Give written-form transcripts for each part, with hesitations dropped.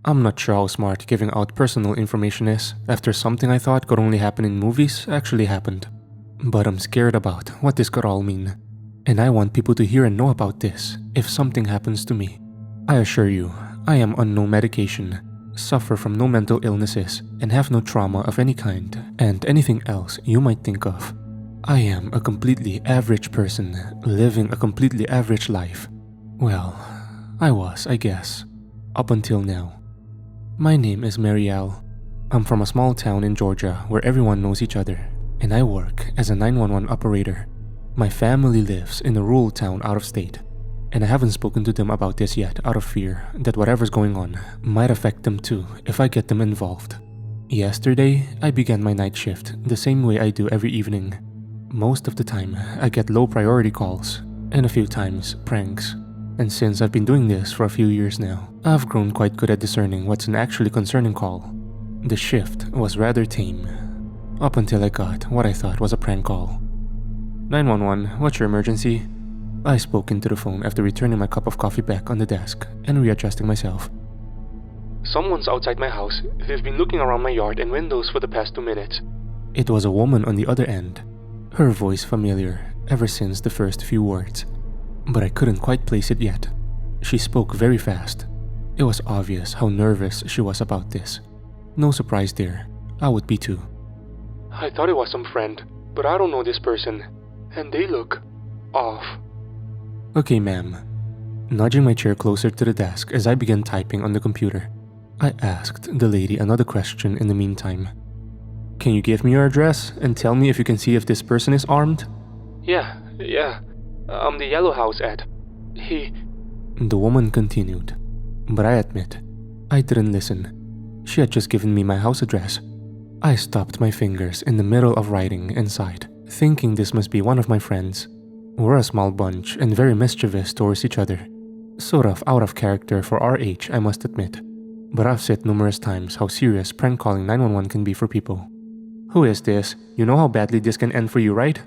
I'm not sure how smart giving out personal information is after something I thought could only happen in movies actually happened. But I'm scared about what this could all mean. And I want people to hear and know about this if something happens to me. I assure you, I am on no medication, suffer from no mental illnesses, and have no trauma of any kind, and anything else you might think of. I am a completely average person, living a completely average life. Well, I was, I guess, up until now. My name is Marielle. I'm from a small town in Georgia where everyone knows each other, and I work as a 911 operator. My family lives in a rural town out of state, and I haven't spoken to them about this yet out of fear that whatever's going on might affect them too if I get them involved. Yesterday, I began my night shift the same way I do every evening. Most of the time, I get low priority calls, and a few times, pranks. And since I've been doing this for a few years now, I've grown quite good at discerning what's an actually concerning call. The shift was rather tame, up until I got what I thought was a prank call. 911, what's your emergency? I spoke into the phone after returning my cup of coffee back on the desk and readjusting myself. Someone's outside my house. They've been looking around my yard and windows for the past 2 minutes. It was a woman on the other end, her voice familiar ever since the first few words. But I couldn't quite place it yet. She spoke very fast. It was obvious how nervous she was about this. No surprise there, I would be too. I thought it was some friend, but I don't know this person, and they look off. Okay, ma'am. Nudging my chair closer to the desk as I began typing on the computer, I asked the lady another question in the meantime. Can you give me your address and tell me if you can see if this person is armed? Yeah. The yellow house ad. The woman continued, but I admit, I didn't listen. She had just given me my house address. I stopped my fingers in the middle of writing and sighed, thinking this must be one of my friends. We're a small bunch and very mischievous towards each other. Sort of out of character for our age, I must admit. But I've said numerous times how serious prank calling 911 can be for people. Who is this? You know how badly this can end for you, right?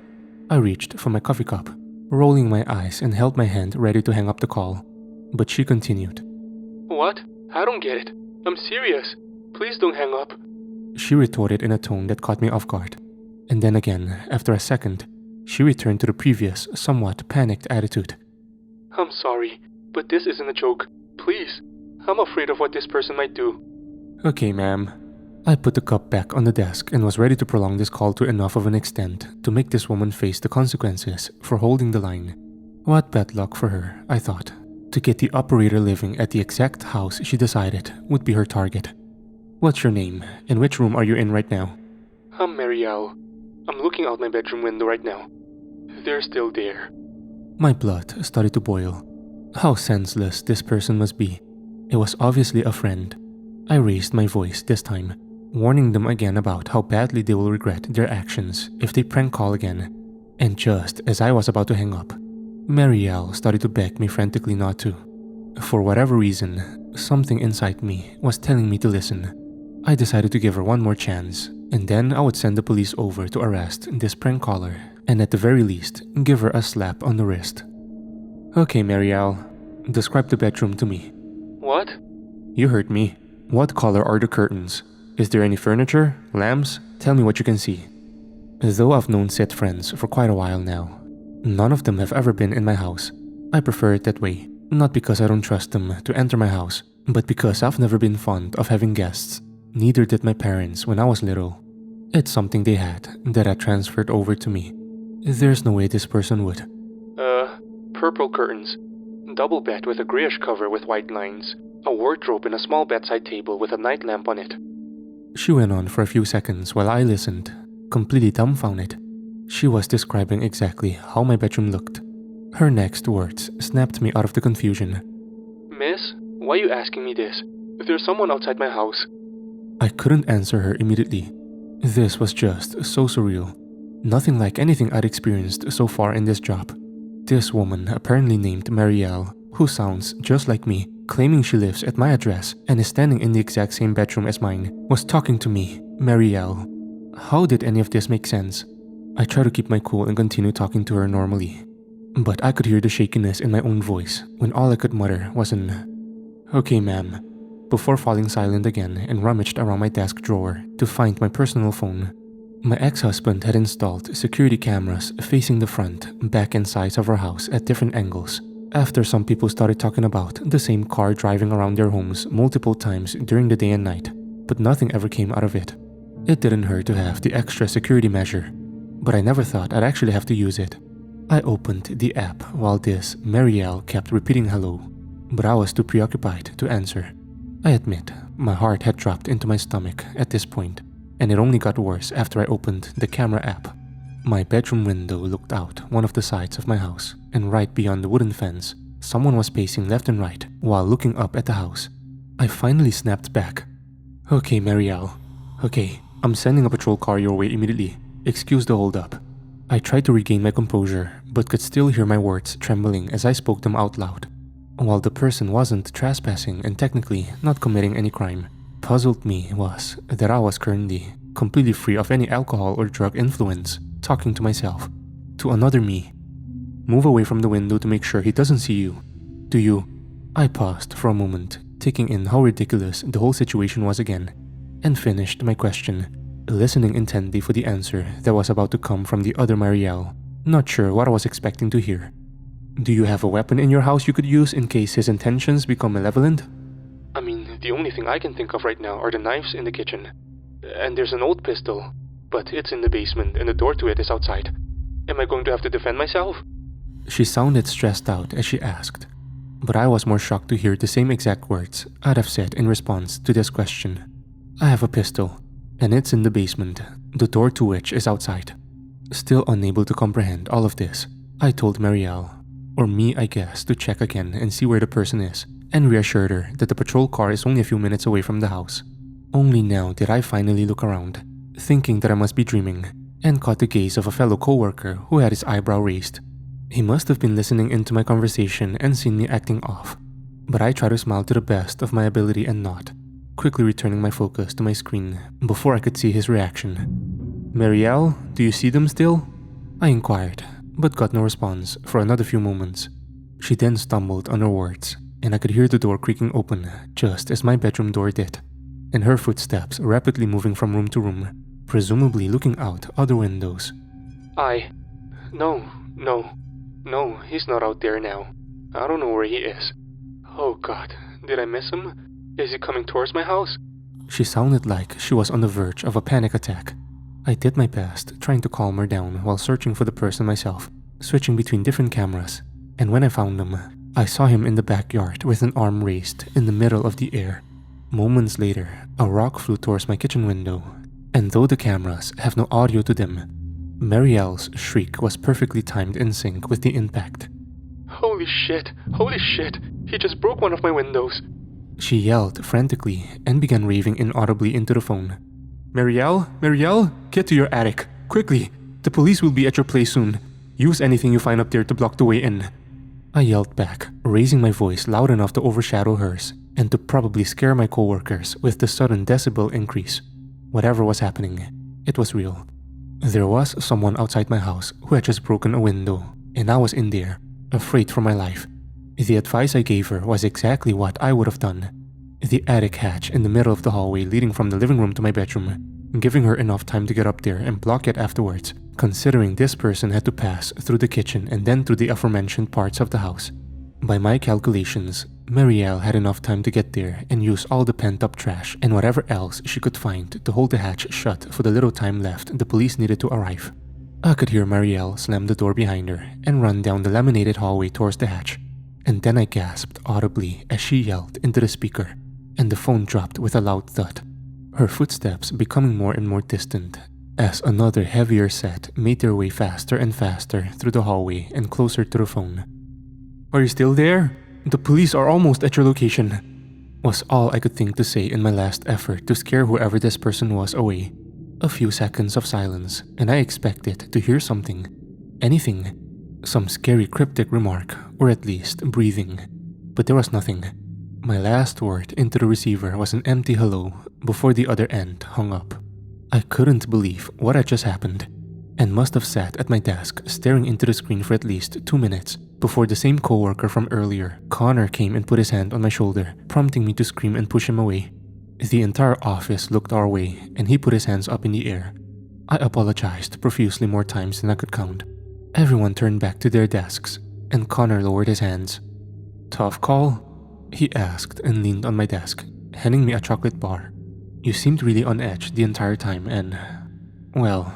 I reached for my coffee cup, rolling my eyes and held my hand ready to hang up the call. But she continued. What? I don't get it. I'm serious. Please don't hang up. She retorted in a tone that caught me off guard. And then again, after a second, she returned to the previous, somewhat panicked attitude. I'm sorry, but this isn't a joke. Please. I'm afraid of what this person might do. Okay, ma'am. I put the cup back on the desk and was ready to prolong this call to enough of an extent to make this woman face the consequences for holding the line. What bad luck for her, I thought, to get the operator living at the exact house she decided would be her target. What's your name, and which room are you in right now? I'm Marielle. I'm looking out my bedroom window right now. They're still there. My blood started to boil. How senseless this person must be. It was obviously a friend. I raised my voice this time, warning them again about how badly they will regret their actions if they prank call again. And just as I was about to hang up, Marielle started to beg me frantically not to. For whatever reason, something inside me was telling me to listen. I decided to give her one more chance, and then I would send the police over to arrest this prank caller, and at the very least, give her a slap on the wrist. Okay, Marielle, describe the bedroom to me. What? You heard me. What color are the curtains? Is there any furniture? Lamps? Tell me what you can see. Though I've known said friends for quite a while now, none of them have ever been in my house. I prefer it that way, not because I don't trust them to enter my house, but because I've never been fond of having guests. Neither did my parents when I was little. It's something they had that had transferred over to me. There's no way this person would. Purple curtains. Double bed with a grayish cover with white lines. A wardrobe and a small bedside table with a night lamp on it. She went on for a few seconds while I listened, completely dumbfounded. She was describing exactly how my bedroom looked. Her next words snapped me out of the confusion. Miss, why are you asking me this? There's someone outside my house. I couldn't answer her immediately. This was just so surreal. Nothing like anything I'd experienced so far in this job. This woman, apparently named Marielle, who sounds just like me, claiming she lives at my address and is standing in the exact same bedroom as mine, was talking to me, Marielle. How did any of this make sense? I tried to keep my cool and continue talking to her normally. But I could hear the shakiness in my own voice when all I could mutter was an, "Okay, ma'am." before falling silent again and rummaged around my desk drawer to find my personal phone. My ex-husband had installed security cameras facing the front, back and sides of our house at different angles. After some people started talking about the same car driving around their homes multiple times during the day and night, but nothing ever came out of it. It didn't hurt to have the extra security measure, but I never thought I'd actually have to use it. I opened the app while this Marielle kept repeating hello, but I was too preoccupied to answer. I admit, my heart had dropped into my stomach at this point, and it only got worse after I opened the camera app. My bedroom window looked out one of the sides of my house, and right beyond the wooden fence, someone was pacing left and right while looking up at the house. I finally snapped back. "Okay, Marielle. Okay, I'm sending a patrol car your way immediately. Excuse the hold-up." I tried to regain my composure, but could still hear my words trembling as I spoke them out loud. While the person wasn't trespassing and technically not committing any crime, puzzled me was that I was currently completely free of any alcohol or drug influence, talking to myself, to another me. "Move away from the window to make sure he doesn't see you. Do you?" I paused for a moment, taking in how ridiculous the whole situation was again, and finished my question, listening intently for the answer that was about to come from the other Marielle, not sure what I was expecting to hear. "Do you have a weapon in your house you could use in case his intentions become malevolent?" I mean, the only thing I can think of right now are the knives in the kitchen. And there's an old pistol, but it's in the basement and the door to it is outside. Am I going to have to defend myself? She sounded stressed out as she asked, but I was more shocked to hear the same exact words I'd have said in response to this question. "I have a pistol, and it's in the basement, the door to which is outside." Still unable to comprehend all of this, I told Marielle, or me I guess, to check again and see where the person is, and reassured her that the patrol car is only a few minutes away from the house. Only now did I finally look around, thinking that I must be dreaming, and caught the gaze of a fellow coworker who had his eyebrow raised. He must have been listening into my conversation and seen me acting off, but I tried to smile to the best of my ability and not, quickly returning my focus to my screen before I could see his reaction. "Marielle, do you see them still?" I inquired, but got no response for another few moments. She then stumbled on her words, and I could hear the door creaking open just as my bedroom door did, and her footsteps rapidly moving from room to room, presumably looking out other windows. No, he's not out there now. I don't know where he is. Oh God, did I miss him? Is he coming towards my house?" She sounded like she was on the verge of a panic attack. I did my best, trying to calm her down while searching for the person myself, switching between different cameras, and when I found him, I saw him in the backyard with an arm raised in the middle of the air. Moments later, a rock flew towards my kitchen window, and though the cameras have no audio to them, Marielle's shriek was perfectly timed in sync with the impact. Holy shit, he just broke one of my windows." She yelled frantically and began raving inaudibly into the phone. Marielle, get to your attic, quickly. The police will be at your place soon. Use anything you find up there to block the way in." I yelled back, raising my voice loud enough to overshadow hers and to probably scare my coworkers with the sudden decibel increase. Whatever was happening, it was real. There was someone outside my house who had just broken a window, and I was in there, afraid for my life. The advice I gave her was exactly what I would have done. The attic hatch in the middle of the hallway leading from the living room to my bedroom, giving her enough time to get up there and block it afterwards, considering this person had to pass through the kitchen and then through the aforementioned parts of the house. By my calculations, Marielle had enough time to get there and use all the pent-up trash and whatever else she could find to hold the hatch shut for the little time left the police needed to arrive. I could hear Marielle slam the door behind her and run down the laminated hallway towards the hatch, and then I gasped audibly as she yelled into the speaker, and the phone dropped with a loud thud, her footsteps becoming more and more distant as another heavier set made their way faster and faster through the hallway and closer to the phone. "Are you still there? The police are almost at your location," was all I could think to say in my last effort to scare whoever this person was away. A few seconds of silence, and I expected to hear something. Anything. Some scary cryptic remark, or at least breathing. But there was nothing. My last word into the receiver was an empty hello before the other end hung up. I couldn't believe what had just happened, and must have sat at my desk staring into the screen for at least 2 minutes before the same coworker from earlier, Connor, came and put his hand on my shoulder, prompting me to scream and push him away. The entire office looked our way, and he put his hands up in the air. I apologized profusely more times than I could count. Everyone turned back to their desks, and Connor lowered his hands. "Tough call?" he asked and leaned on my desk, handing me a chocolate bar. "You seemed really on edge the entire time and, well,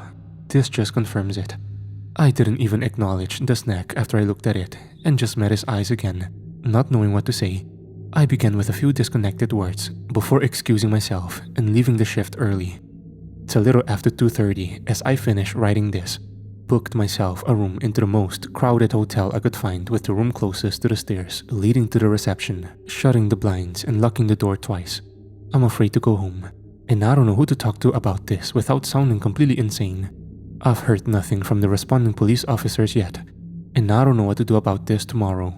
this just confirms it." I didn't even acknowledge the snack after I looked at it and just met his eyes again, not knowing what to say. I began with a few disconnected words before excusing myself and leaving the shift early. It's a little after 2:30 as I finished writing this, booked myself a room into the most crowded hotel I could find with the room closest to the stairs leading to the reception, shutting the blinds and locking the door twice. I'm afraid to go home, and I don't know who to talk to about this without sounding completely insane. I've heard nothing from the responding police officers yet, and I don't know what to do about this tomorrow.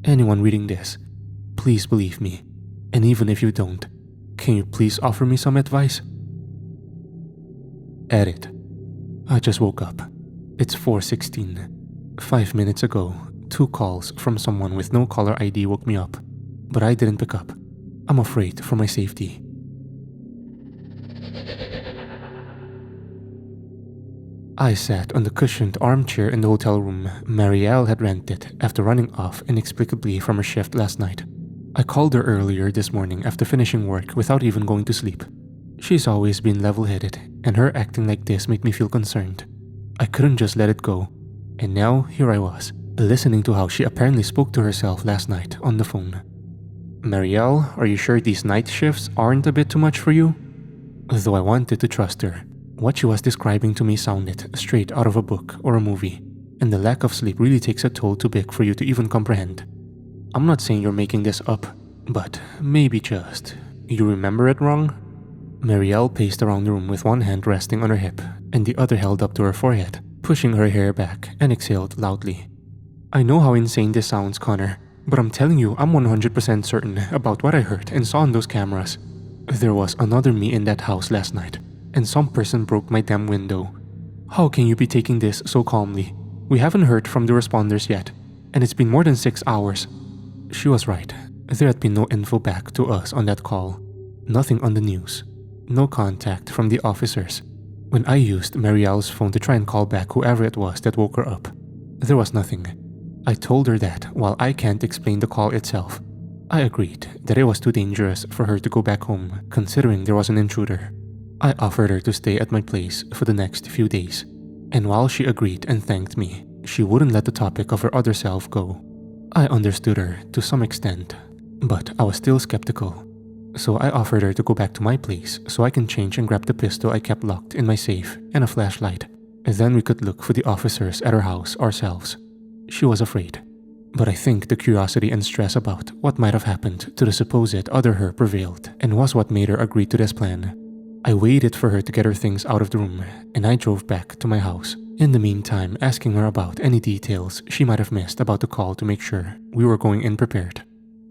Anyone reading this, please believe me, and even if you don't, can you please offer me some advice? Edit. I just woke up. It's 4:16. 5 minutes ago, 2 calls from someone with no caller ID woke me up, but I didn't pick up. I'm afraid for my safety. I sat on the cushioned armchair in the hotel room Marielle had rented after running off inexplicably from her shift last night. I called her earlier this morning after finishing work without even going to sleep. She's always been level-headed, and her acting like this made me feel concerned. I couldn't just let it go, and now here I was, listening to how she apparently spoke to herself last night on the phone. "Marielle, are you sure these night shifts aren't a bit too much for you?" Though I wanted to trust her, what she was describing to me sounded straight out of a book or a movie, and the lack of sleep really takes a toll too big for you to even comprehend. I'm not saying you're making this up, but maybe just, you remember it wrong? Marielle paced around the room with one hand resting on her hip and the other held up to her forehead, pushing her hair back, and exhaled loudly. "I know how insane this sounds, Connor, but I'm telling you I'm 100% certain about what I heard and saw on those cameras. There was another me in that house last night, and some person broke my damn window. How can you be taking this so calmly? We haven't heard from the responders yet, and it's been more than 6 hours." She was right. There had been no info back to us on that call. Nothing on the news. No contact from the officers. When I used Marielle's phone to try and call back whoever it was that woke her up, there was nothing. I told her that while I can't explain the call itself, I agreed that it was too dangerous for her to go back home considering there was an intruder. I offered her to stay at my place for the next few days, and while she agreed and thanked me, she wouldn't let the topic of her other self go. I understood her to some extent, but I was still skeptical. So I offered her to go back to my place so I can change and grab the pistol I kept locked in my safe and a flashlight. Then we could look for the officers at her house ourselves. She was afraid, but I think the curiosity and stress about what might have happened to the supposed other her prevailed and was what made her agree to this plan. I waited for her to get her things out of the room, and I drove back to my house, in the meantime asking her about any details she might have missed about the call to make sure we were going in prepared.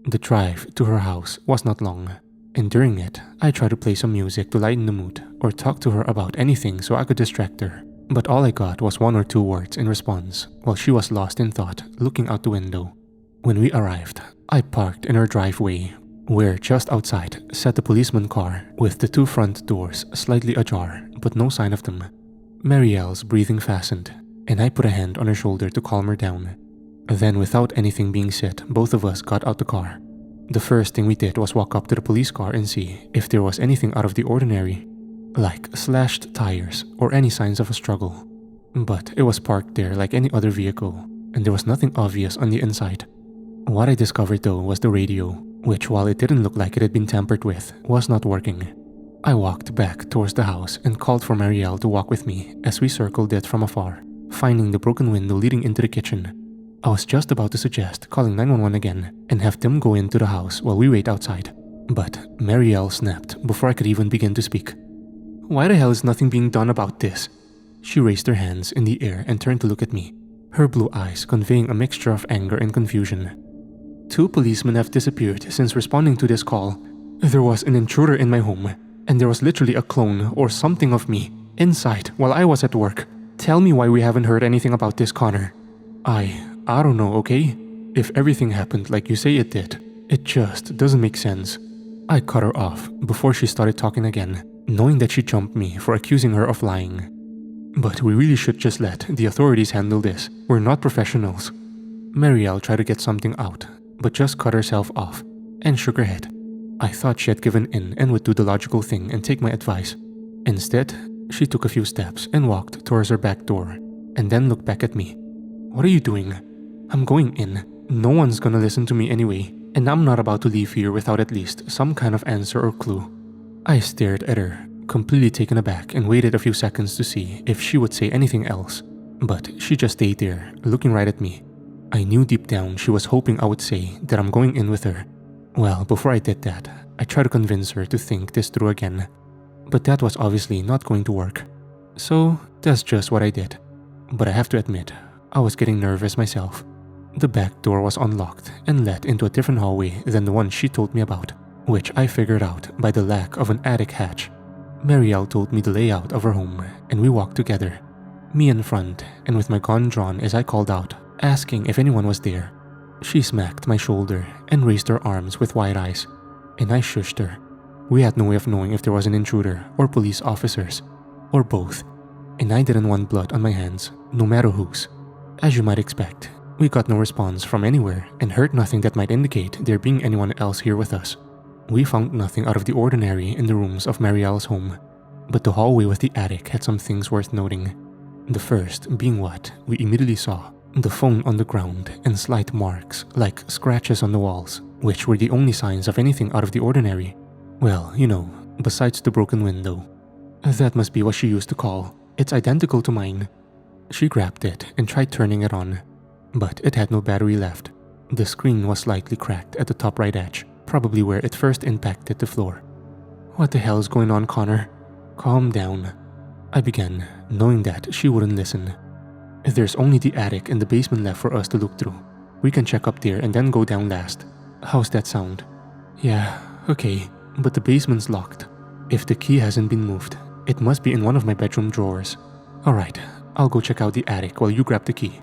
The drive to her house was not long, and during it, I tried to play some music to lighten the mood or talk to her about anything so I could distract her. But all I got was 1 or 2 words in response while she was lost in thought looking out the window. When we arrived, I parked in her driveway, where just outside sat the policeman car with the 2 front doors slightly ajar but no sign of them. Marielle's breathing fastened, and I put a hand on her shoulder to calm her down. Then without anything being said, both of us got out the car. The first thing we did was walk up to the police car and see if there was anything out of the ordinary, like slashed tires or any signs of a struggle. But it was parked there like any other vehicle, and there was nothing obvious on the inside. What I discovered though was the radio, which while it didn't look like it had been tampered with, was not working. I walked back towards the house and called for Marielle to walk with me as we circled it from afar, finding the broken window leading into the kitchen. I was just about to suggest calling 911 again and have them go into the house while we wait outside, but Marielle snapped before I could even begin to speak. "Why the hell is nothing being done about this?" She raised her hands in the air and turned to look at me, her blue eyes conveying a mixture of anger and confusion. 2 policemen have disappeared since responding to this call. There was an intruder in my home, and there was literally a clone or something of me inside while I was at work. Tell me why we haven't heard anything about this, Connor. I I don't know, okay? If everything happened like you say it did, it just doesn't make sense. I cut her off before she started talking again, knowing that she jumped me for accusing her of lying. But we really should just let the authorities handle this. We're not professionals. Marielle tried to get something out, but just cut herself off and shook her head. I thought she had given in and would do the logical thing and take my advice. Instead, she took a few steps and walked towards her back door, and then looked back at me. What are you doing? I'm going in. No one's gonna listen to me anyway, and I'm not about to leave here without at least some kind of answer or clue. I stared at her, completely taken aback, and waited a few seconds to see if she would say anything else. But she just stayed there, looking right at me. I knew deep down she was hoping I would say that I'm going in with her. Well, before I did that, I tried to convince her to think this through again. But that was obviously not going to work. So that's just what I did. But I have to admit, I was getting nervous myself. The back door was unlocked and led into a different hallway than the one she told me about, which I figured out by the lack of an attic hatch. Marielle told me the layout of her home, and we walked together. Me in front, and with my gun drawn as I called out, asking if anyone was there. She smacked my shoulder and raised her arms with wide eyes, and I shushed her. We had no way of knowing if there was an intruder or police officers, or both, and I didn't want blood on my hands, no matter whose. As you might expect, we got no response from anywhere and heard nothing that might indicate there being anyone else here with us. We found nothing out of the ordinary in the rooms of Marielle's home, but the hallway with the attic had some things worth noting. The first being what we immediately saw, the phone on the ground and slight marks like scratches on the walls, which were the only signs of anything out of the ordinary. Well, you know, besides the broken window. That must be what she used to call. It's identical to mine. She grabbed it and tried turning it on, but it had no battery left. The screen was slightly cracked at the top right edge, probably where it first impacted the floor. What the hell is going on, Connor? Calm down. I began, knowing that she wouldn't listen. There's only the attic and the basement left for us to look through. We can check up there and then go down last. How's that sound? Yeah, okay, but the basement's locked. If the key hasn't been moved, it must be in one of my bedroom drawers. Alright, I'll go check out the attic while you grab the key.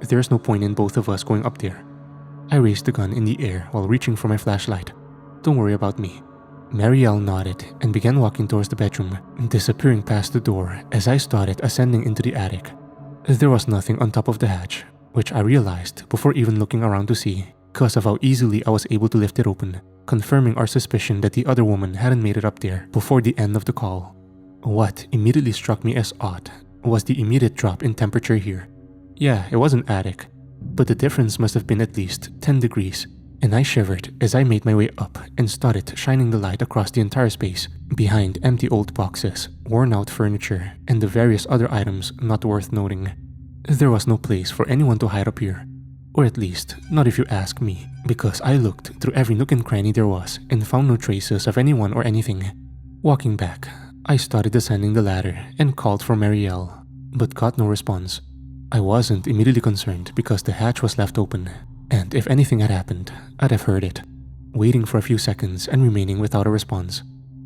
There's no point in both of us going up there. I raised the gun in the air while reaching for my flashlight. Don't worry about me. Marielle nodded and began walking towards the bedroom, disappearing past the door as I started ascending into the attic. There was nothing on top of the hatch, which I realized before even looking around to see, because of how easily I was able to lift it open, confirming our suspicion that the other woman hadn't made it up there before the end of the call. What immediately struck me as odd was the immediate drop in temperature here. Yeah, it was an attic, but the difference must have been at least 10 degrees, and I shivered as I made my way up and started shining the light across the entire space, behind empty old boxes, worn out furniture, and the various other items not worth noting. There was no place for anyone to hide up here, or at least, not if you ask me, because I looked through every nook and cranny there was and found no traces of anyone or anything. Walking back, I started descending the ladder and called for Marielle, but got no response. I wasn't immediately concerned because the hatch was left open, and if anything had happened, I'd have heard it. Waiting for a few seconds and remaining without a response,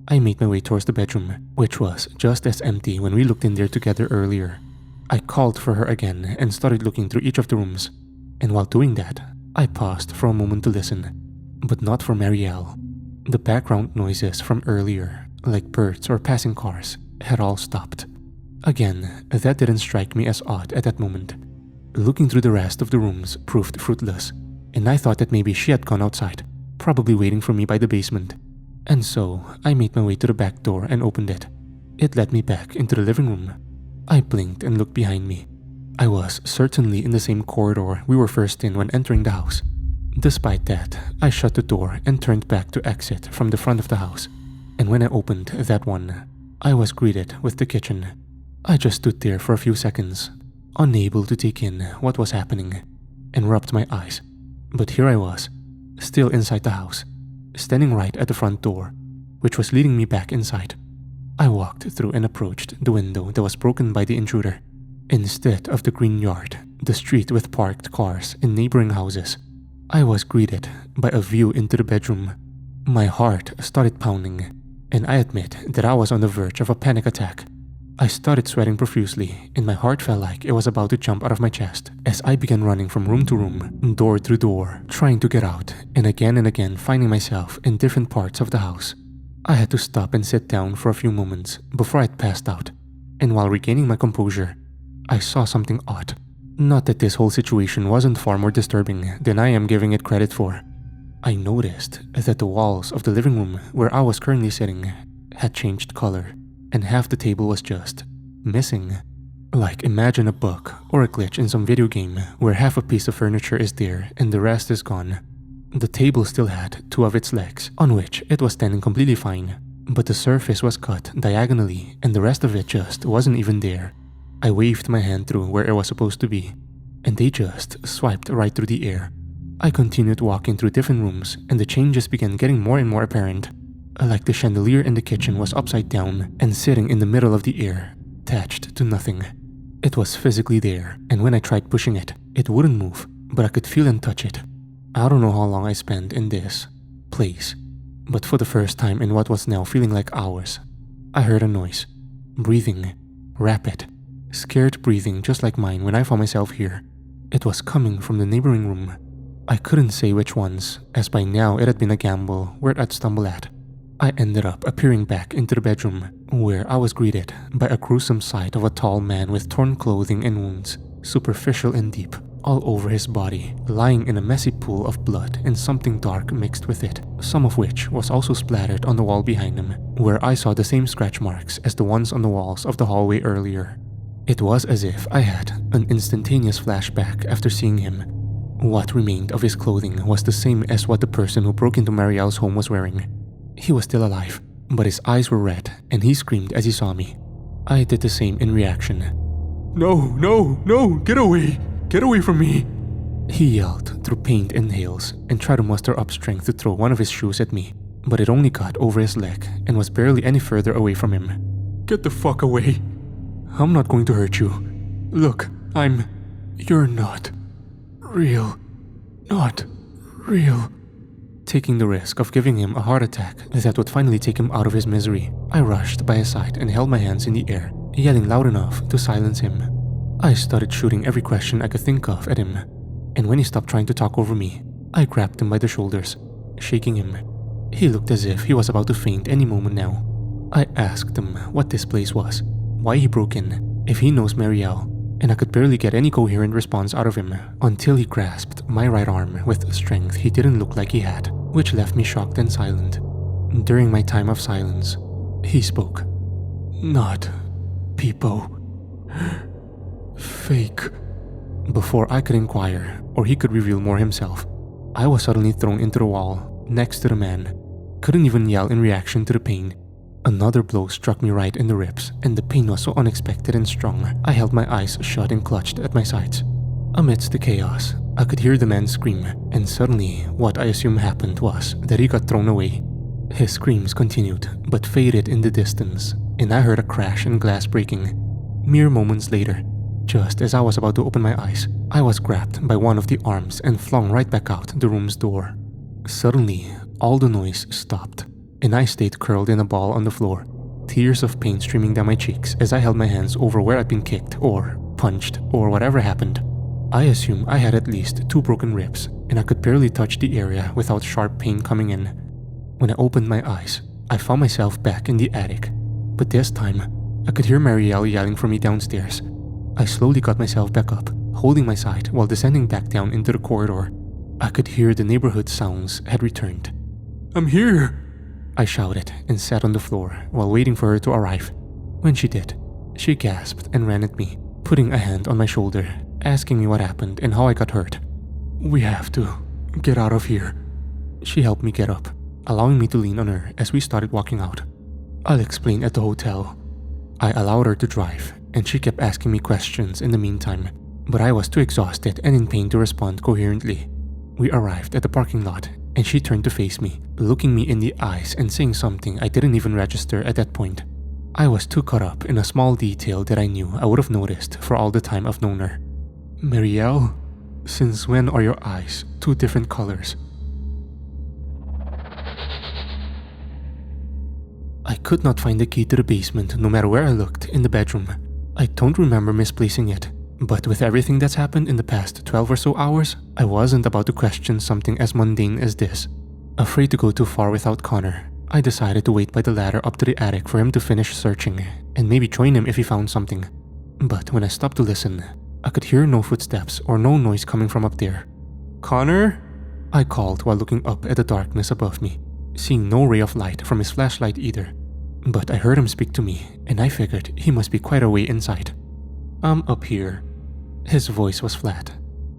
I made my way towards the bedroom, which was just as empty when we looked in there together earlier. I called for her again and started looking through each of the rooms, and while doing that, I paused for a moment to listen, but not for Marielle. The background noises from earlier, like birds or passing cars, had all stopped. Again, that didn't strike me as odd at that moment. Looking through the rest of the rooms proved fruitless, and I thought that maybe she had gone outside, probably waiting for me by the basement. And so, I made my way to the back door and opened it. It led me back into the living room. I blinked and looked behind me. I was certainly in the same corridor we were first in when entering the house. Despite that, I shut the door and turned back to exit from the front of the house. And when I opened that one, I was greeted with the kitchen. I just stood there for a few seconds, unable to take in what was happening, and rubbed my eyes. But here I was, still inside the house, standing right at the front door, which was leading me back inside. I walked through and approached the window that was broken by the intruder. Instead of the green yard, the street with parked cars and neighboring houses, I was greeted by a view into the bedroom. My heart started pounding, and I admit that I was on the verge of a panic attack. I started sweating profusely, and my heart felt like it was about to jump out of my chest as I began running from room to room, door through door, trying to get out, and again finding myself in different parts of the house. I had to stop and sit down for a few moments before I'd passed out, and while regaining my composure, I saw something odd. Not that this whole situation wasn't far more disturbing than I am giving it credit for. I noticed that the walls of the living room where I was currently sitting had changed color, and half the table was just missing. Like, imagine a bug or a glitch in some video game where half a piece of furniture is there and the rest is gone. The table still had 2 of its legs, on which it was standing completely fine, but the surface was cut diagonally and the rest of it just wasn't even there. I waved my hand through where it was supposed to be, and they just swiped right through the air. I continued walking through different rooms, and the changes began getting more and more apparent. Like the chandelier in the kitchen was upside down and sitting in the middle of the air, attached to nothing. It was physically there, and when I tried pushing it, it wouldn't move, but I could feel and touch it. I don't know how long I spent in this place, but for the first time in what was now feeling like hours, I heard a noise. Breathing. Rapid. Scared breathing just like mine when I found myself here. It was coming from the neighboring room. I couldn't say which ones, as by now it had been a gamble where I'd stumble at. I ended up appearing back into the bedroom, where I was greeted by a gruesome sight of a tall man with torn clothing and wounds, superficial and deep, all over his body, lying in a messy pool of blood and something dark mixed with it, some of which was also splattered on the wall behind him, where I saw the same scratch marks as the ones on the walls of the hallway earlier. It was as if I had an instantaneous flashback after seeing him. What remained of his clothing was the same as what the person who broke into Marielle's home was wearing. He was still alive, but his eyes were red and he screamed as he saw me. I did the same in reaction. No, no, no, get away! Get away from me! He yelled through pained inhales and tried to muster up strength to throw one of his shoes at me, but it only got over his leg and was barely any further away from him. Get the fuck away! I'm not going to hurt you. Look, You're not real. Not real. Taking the risk of giving him a heart attack that would finally take him out of his misery, I rushed by his side and held my hands in the air, yelling loud enough to silence him. I started shooting every question I could think of at him, and when he stopped trying to talk over me, I grabbed him by the shoulders, shaking him. He looked as if he was about to faint any moment now. I asked him what this place was, why he broke in, if he knows Marielle, and I could barely get any coherent response out of him until he grasped my right arm with strength he didn't look like he had, which left me shocked and silent. During my time of silence, he spoke. Not people. Fake. Before I could inquire, or he could reveal more himself, I was suddenly thrown into the wall, next to the man. Couldn't even yell in reaction to the pain. Another blow struck me right in the ribs, and the pain was so unexpected and strong, I held my eyes shut and clutched at my sides. Amidst the chaos, I could hear the man scream, and suddenly what I assume happened was that he got thrown away. His screams continued, but faded in the distance, and I heard a crash and glass breaking. Mere moments later, just as I was about to open my eyes, I was grabbed by one of the arms and flung right back out the room's door. Suddenly, all the noise stopped, and I stayed curled in a ball on the floor, tears of pain streaming down my cheeks as I held my hands over where I'd been kicked or punched or whatever happened. I assume I had at least 2 broken ribs, and I could barely touch the area without sharp pain coming in. When I opened my eyes, I found myself back in the attic, but this time, I could hear Marielle yelling for me downstairs. I slowly got myself back up, holding my side while descending back down into the corridor. I could hear the neighborhood sounds had returned. I'm here! I shouted and sat on the floor while waiting for her to arrive. When she did, she gasped and ran at me, putting a hand on my shoulder, asking me what happened and how I got hurt. We have to get out of here. She helped me get up, allowing me to lean on her as we started walking out. I'll explain at the hotel. I allowed her to drive, and she kept asking me questions in the meantime, but I was too exhausted and in pain to respond coherently. We arrived at the parking lot, and she turned to face me, looking me in the eyes and saying something I didn't even register at that point. I was too caught up in a small detail that I knew I would have noticed for all the time I've known her. Marielle, since when are your eyes 2 different colors? I could not find the key to the basement no matter where I looked in the bedroom. I don't remember misplacing it, but with everything that's happened in the past 12 or so hours, I wasn't about to question something as mundane as this. Afraid to go too far without Connor, I decided to wait by the ladder up to the attic for him to finish searching, and maybe join him if he found something. But when I stopped to listen, I could hear no footsteps or no noise coming from up there. "Connor?" I called while looking up at the darkness above me, seeing no ray of light from his flashlight either. But I heard him speak to me, and I figured he must be quite a way inside. "I'm up here." His voice was flat,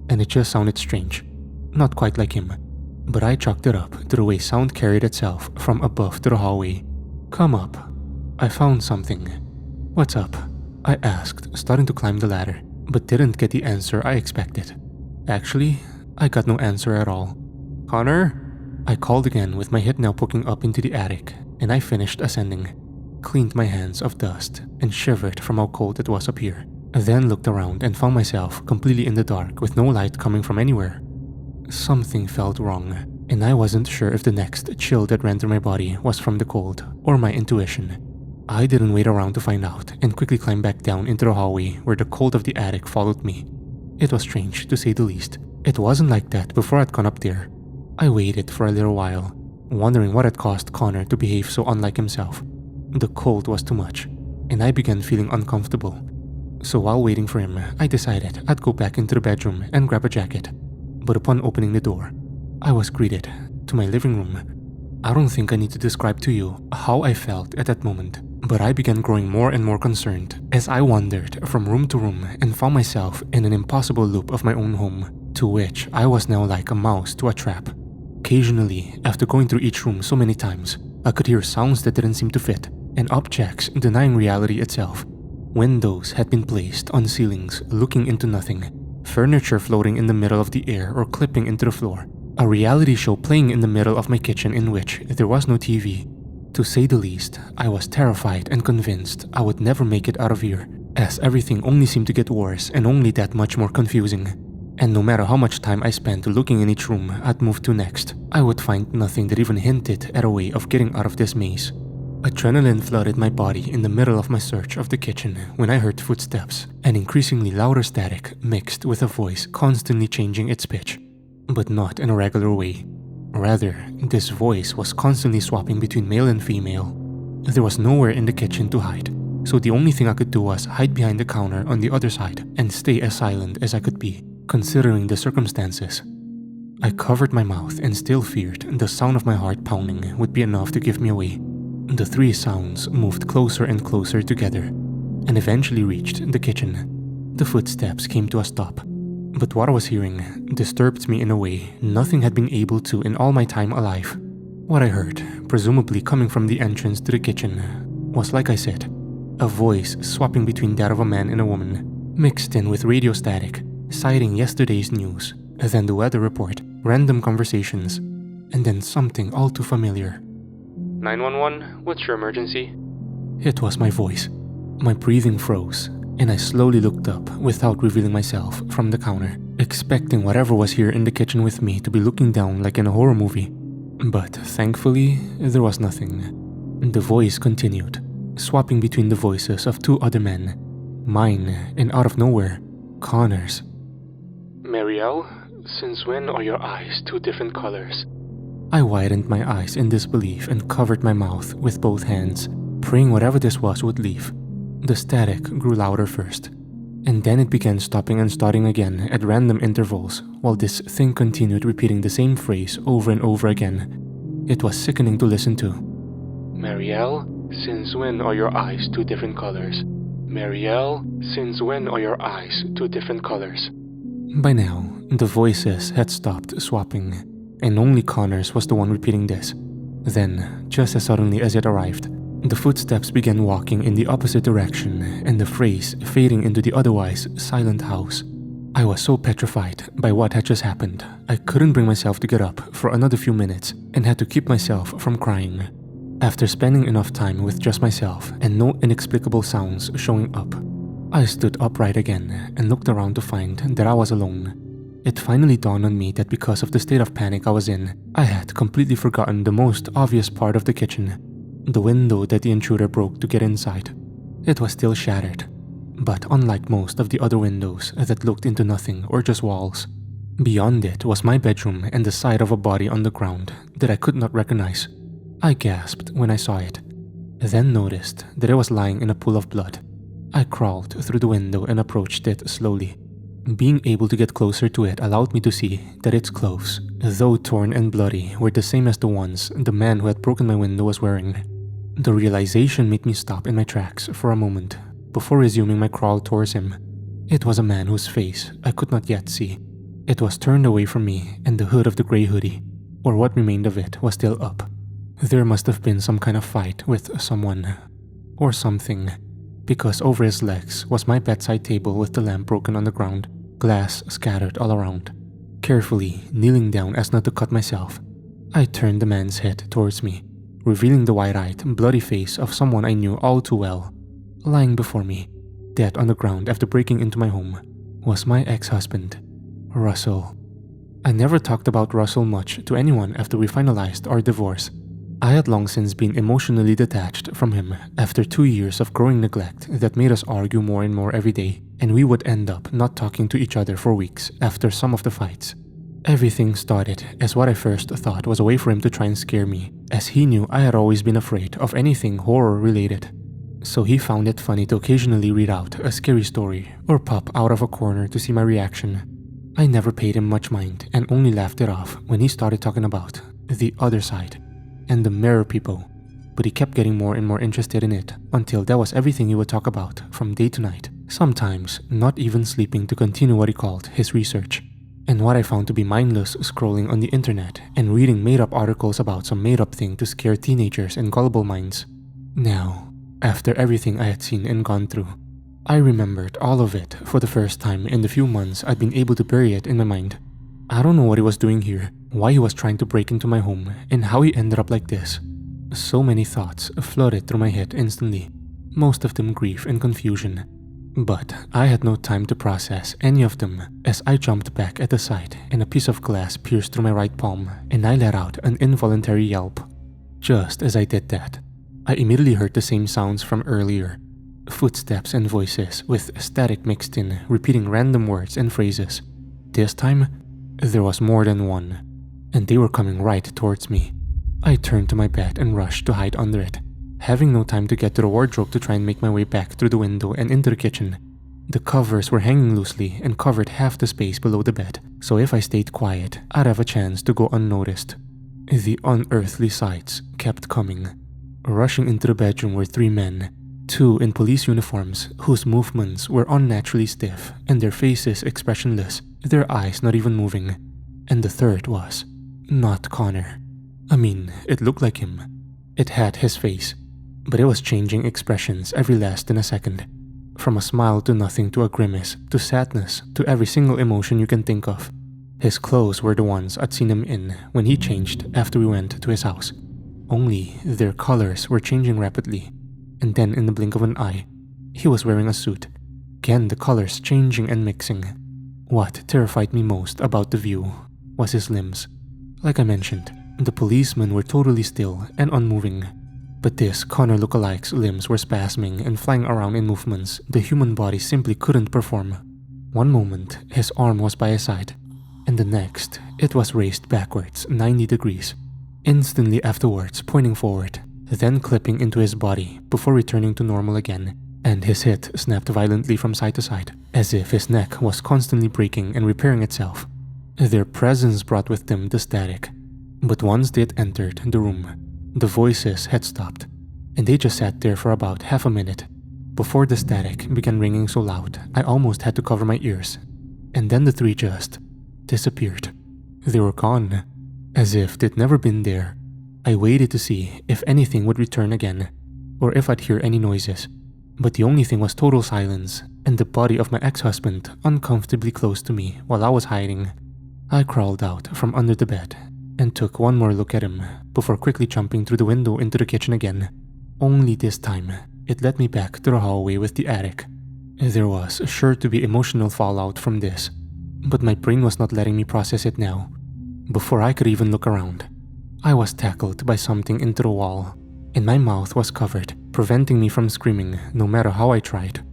and it just sounded strange. Not quite like him, but I chalked it up to the way sound carried itself from above to the hallway. "Come up. I found something." "What's up?" I asked, starting to climb the ladder, but didn't get the answer I expected. Actually, I got no answer at all. "Connor?" I called again with my head now poking up into the attic, and I finished ascending, cleaned my hands of dust, and shivered from how cold it was up here. I then looked around and found myself completely in the dark with no light coming from anywhere. Something felt wrong, and I wasn't sure if the next chill that ran through my body was from the cold or my intuition. I didn't wait around to find out and quickly climbed back down into the hallway where the cold of the attic followed me. It was strange, to say the least. It wasn't like that before I'd gone up there. I waited for a little while, wondering what had caused Connor to behave so unlike himself. The cold was too much, and I began feeling uncomfortable. So while waiting for him, I decided I'd go back into the bedroom and grab a jacket. But upon opening the door, I was greeted to my living room. I don't think I need to describe to you how I felt at that moment, but I began growing more and more concerned as I wandered from room to room and found myself in an impossible loop of my own home, to which I was now like a mouse to a trap. Occasionally, after going through each room so many times, I could hear sounds that didn't seem to fit, and objects denying reality itself. Windows had been placed on ceilings looking into nothing, furniture floating in the middle of the air or clipping into the floor, a reality show playing in the middle of my kitchen in which there was no TV. To say the least, I was terrified and convinced I would never make it out of here, as everything only seemed to get worse and only that much more confusing. And no matter how much time I spent looking in each room I'd move to next, I would find nothing that even hinted at a way of getting out of this maze. Adrenaline flooded my body in the middle of my search of the kitchen when I heard footsteps and increasingly louder static mixed with a voice constantly changing its pitch, but not in a regular way. Rather, this voice was constantly swapping between male and female. There was nowhere in the kitchen to hide, so the only thing I could do was hide behind the counter on the other side and stay as silent as I could be, considering the circumstances. I covered my mouth and still feared the sound of my heart pounding would be enough to give me away. The three sounds moved closer and closer together, and eventually reached the kitchen. The footsteps came to a stop, but what I was hearing disturbed me in a way nothing had been able to in all my time alive. What I heard, presumably coming from the entrance to the kitchen, was, like I said, a voice swapping between that of a man and a woman, mixed in with radio static, citing yesterday's news, then the weather report, random conversations, and then something all too familiar. 911, what's your emergency? It was my voice. My breathing froze, and I slowly looked up without revealing myself from the counter, expecting whatever was here in the kitchen with me to be looking down like in a horror movie. But thankfully, there was nothing. The voice continued, swapping between the voices of two other men, mine, and out of nowhere, Connor's. Marielle, since when are your eyes two different colors? I widened my eyes in disbelief and covered my mouth with both hands, praying whatever this was would leave. The static grew louder first, and then it began stopping and starting again at random intervals while this thing continued repeating the same phrase over and over again. It was sickening to listen to. Marielle, since when are your eyes two different colors? Marielle, since when are your eyes two different colors? By now, the voices had stopped swapping, and only Connor's was the one repeating this. Then, just as suddenly as it arrived, the footsteps began walking in the opposite direction and the phrase fading into the otherwise silent house. I was so petrified by what had just happened, I couldn't bring myself to get up for another few minutes and had to keep myself from crying. After spending enough time with just myself and no inexplicable sounds showing up, I stood upright again and looked around to find that I was alone. It finally dawned on me that because of the state of panic I was in, I had completely forgotten the most obvious part of the kitchen. the window that the intruder broke to get inside. It was still shattered, but unlike most of the other windows that looked into nothing or just walls, beyond it was my bedroom and the sight of a body on the ground that I could not recognize. I gasped when I saw it, then noticed that it was lying in a pool of blood. I crawled through the window and approached it slowly. Being able to get closer to it allowed me to see that its clothes, though torn and bloody, were the same as the ones the man who had broken my window was wearing. The realization made me stop in my tracks for a moment before resuming my crawl towards him. It was a man whose face I could not yet see. It was turned away from me and the hood of the grey hoodie, or what remained of it, was still up. There must have been some kind of fight with someone or something, because over his legs was my bedside table with the lamp broken on the ground, glass scattered all around. Carefully kneeling down as not to cut myself, I turned the man's head towards me, revealing the wide-eyed, bloody face of someone I knew all too well. Lying before me, dead on the ground after breaking into my home, was my ex-husband, Russell. I never talked about Russell much to anyone after we finalized our divorce. I had long since been emotionally detached from him after 2 years of growing neglect that made us argue more and more every day, and we would end up not talking to each other for weeks after some of the fights. Everything started as what I first thought was a way for him to try and scare me, as he knew I had always been afraid of anything horror related. So he found it funny to occasionally read out a scary story or pop out of a corner to see my reaction. I never paid him much mind and only laughed it off when he started talking about the other side and the mirror people, but he kept getting more and more interested in it until that was everything he would talk about from day to night, sometimes not even sleeping to continue what he called his research. And what I found to be mindless scrolling on the internet and reading made-up articles about some made-up thing to scare teenagers and gullible minds. Now, after everything I had seen and gone through, I remembered all of it for the first time in the few months I'd been able to bury it in my mind. I don't know what he was doing here, why he was trying to break into my home, and how he ended up like this. So many thoughts flooded through my head instantly, most of them grief and confusion. But I had no time to process any of them as I jumped back at the sight and a piece of glass pierced through my right palm and I let out an involuntary yelp. Just as I did that, I immediately heard the same sounds from earlier. Footsteps and voices with static mixed in, repeating random words and phrases. This time, there was more than one, and they were coming right towards me. I turned to my bed and rushed to hide under it, having no time to get to the wardrobe to try and make my way back through the window and into the kitchen. The covers were hanging loosely and covered half the space below the bed, so if I stayed quiet, I'd have a chance to go unnoticed. The unearthly sights kept coming. Rushing into the bedroom were 3 men, 2 in police uniforms whose movements were unnaturally stiff and their faces expressionless, their eyes not even moving. And the third was not Connor. I mean, it looked like him. It had his face, but it was changing expressions every less than a second. From a smile to nothing to a grimace to sadness to every single emotion you can think of. His clothes were the ones I'd seen him in when he changed after we went to his house. Only their colors were changing rapidly, and then in the blink of an eye, he was wearing a suit. Again, the colors changing and mixing. What terrified me most about the view was his limbs. Like I mentioned, the policemen were totally still and unmoving, but this Connor lookalike's limbs were spasming and flying around in movements the human body simply couldn't perform. One moment, his arm was by his side, and the next, it was raised backwards 90 degrees, instantly afterwards pointing forward, then clipping into his body before returning to normal again, and his head snapped violently from side to side, as if his neck was constantly breaking and repairing itself. Their presence brought with them the static, but once they had entered the room, the voices had stopped, and they just sat there for about half a minute, before the static began ringing so loud I almost had to cover my ears, and then the 3 just disappeared. They were gone, as if they'd never been there. I waited to see if anything would return again, or if I'd hear any noises, but the only thing was total silence and the body of my ex-husband uncomfortably close to me while I was hiding. I crawled out from under the bed and took one more look at him before quickly jumping through the window into the kitchen again. Only this time, it led me back to the hallway with the attic. There was sure to be emotional fallout from this, but my brain was not letting me process it now. Before I could even look around, I was tackled by something into the wall. and my mouth was covered, preventing me from screaming no matter how I tried.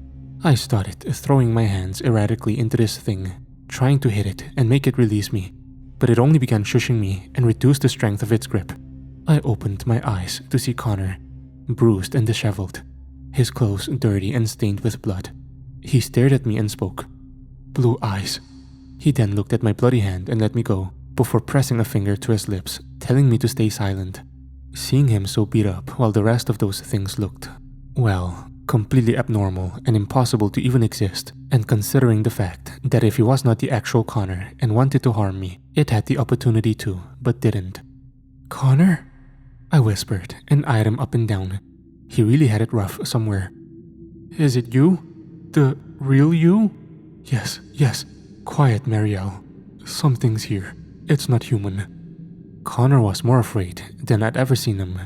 I started throwing my hands erratically into this thing, trying to hit it and make it release me, but it only began shushing me and reduced the strength of its grip. I opened my eyes to see Connor, bruised and disheveled, his clothes dirty and stained with blood. He stared at me and spoke. Blue eyes. He then looked at my bloody hand and let me go, before pressing a finger to his lips, telling me to stay silent. Seeing him so beat up while the rest of those things looked, well, completely abnormal and impossible to even exist, and considering the fact that if he was not the actual Connor and wanted to harm me, it had the opportunity to, but didn't. Connor? I whispered and eyed him up and down. He really had it rough somewhere. Is it you? The real you? Yes. Quiet, Marielle. Something's here. It's not human. Connor was more afraid than I'd ever seen him,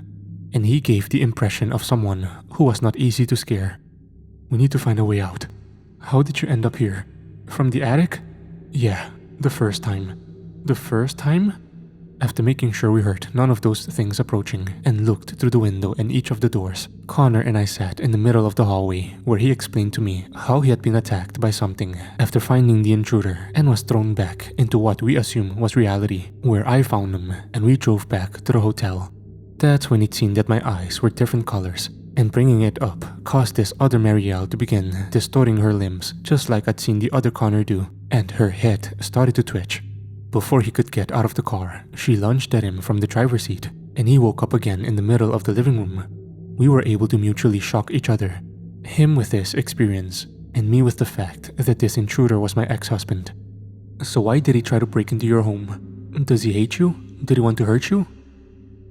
and he gave the impression of someone who was not easy to scare. We need to find a way out. How did you end up here? From the attic? Yeah, the first time. The first time? After making sure we heard none of those things approaching and looked through the window and each of the doors, Connor and I sat in the middle of the hallway where he explained to me how he had been attacked by something after finding the intruder and was thrown back into what we assume was reality, where I found him and we drove back to the hotel. That's when it seemed that my eyes were different colors, and bringing it up caused this other Marielle to begin distorting her limbs just like I'd seen the other Connor do, and her head started to twitch. Before he could get out of the car, she lunged at him from the driver's seat, and he woke up again in the middle of the living room. We were able to mutually shock each other, him with this experience, and me with the fact that this intruder was my ex-husband. So why did he try to break into your home? Does he hate you? Did he want to hurt you?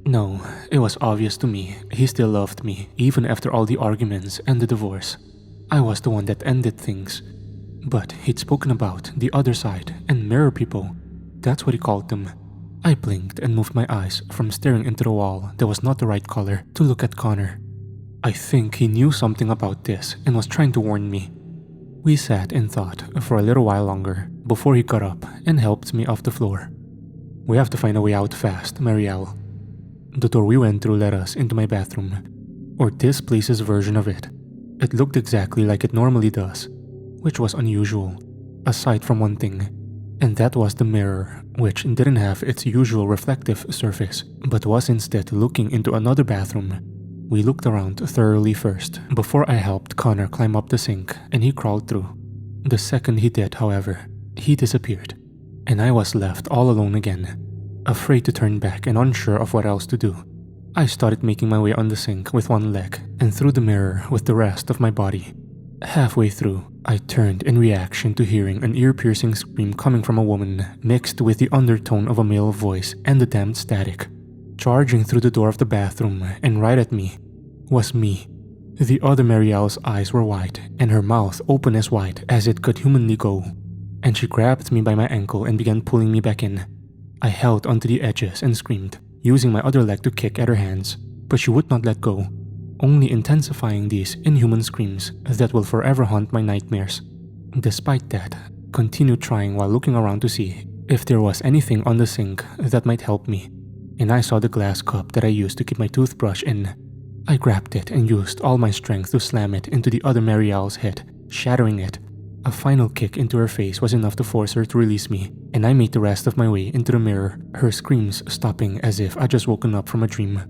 No, it was obvious to me he still loved me even after all the arguments and the divorce. I was the one that ended things. But he'd spoken about the other side and mirror people. That's what he called them. I blinked and moved my eyes from staring into the wall that was not the right color to look at Connor. I think he knew something about this and was trying to warn me. We sat and thought for a little while longer before he got up and helped me off the floor. We have to find a way out fast, Marielle. The door we went through led us into my bathroom, or this place's version of it. It looked exactly like it normally does, which was unusual, aside from one thing. And that was the mirror, which didn't have its usual reflective surface, but was instead looking into another bathroom. We looked around thoroughly first, before I helped Connor climb up the sink, and he crawled through. The second he did, however, he disappeared, and I was left all alone again, afraid to turn back and unsure of what else to do. I started making my way on the sink with one leg, and through the mirror with the rest of my body. Halfway through, I turned in reaction to hearing an ear-piercing scream coming from a woman, mixed with the undertone of a male voice and the damned static. Charging through the door of the bathroom and right at me was me. The other Marielle's eyes were wide and her mouth open as wide as it could humanly go, and she grabbed me by my ankle and began pulling me back in. I held onto the edges and screamed, using my other leg to kick at her hands, but she would not let go, only intensifying these inhuman screams that will forever haunt my nightmares. Despite that, continued trying while looking around to see if there was anything on the sink that might help me, and I saw the glass cup that I used to keep my toothbrush in. I grabbed it and used all my strength to slam it into the other Marielle's head, shattering it. A final kick into her face was enough to force her to release me, and I made the rest of my way into the mirror, her screams stopping as if I'd just woken up from a dream.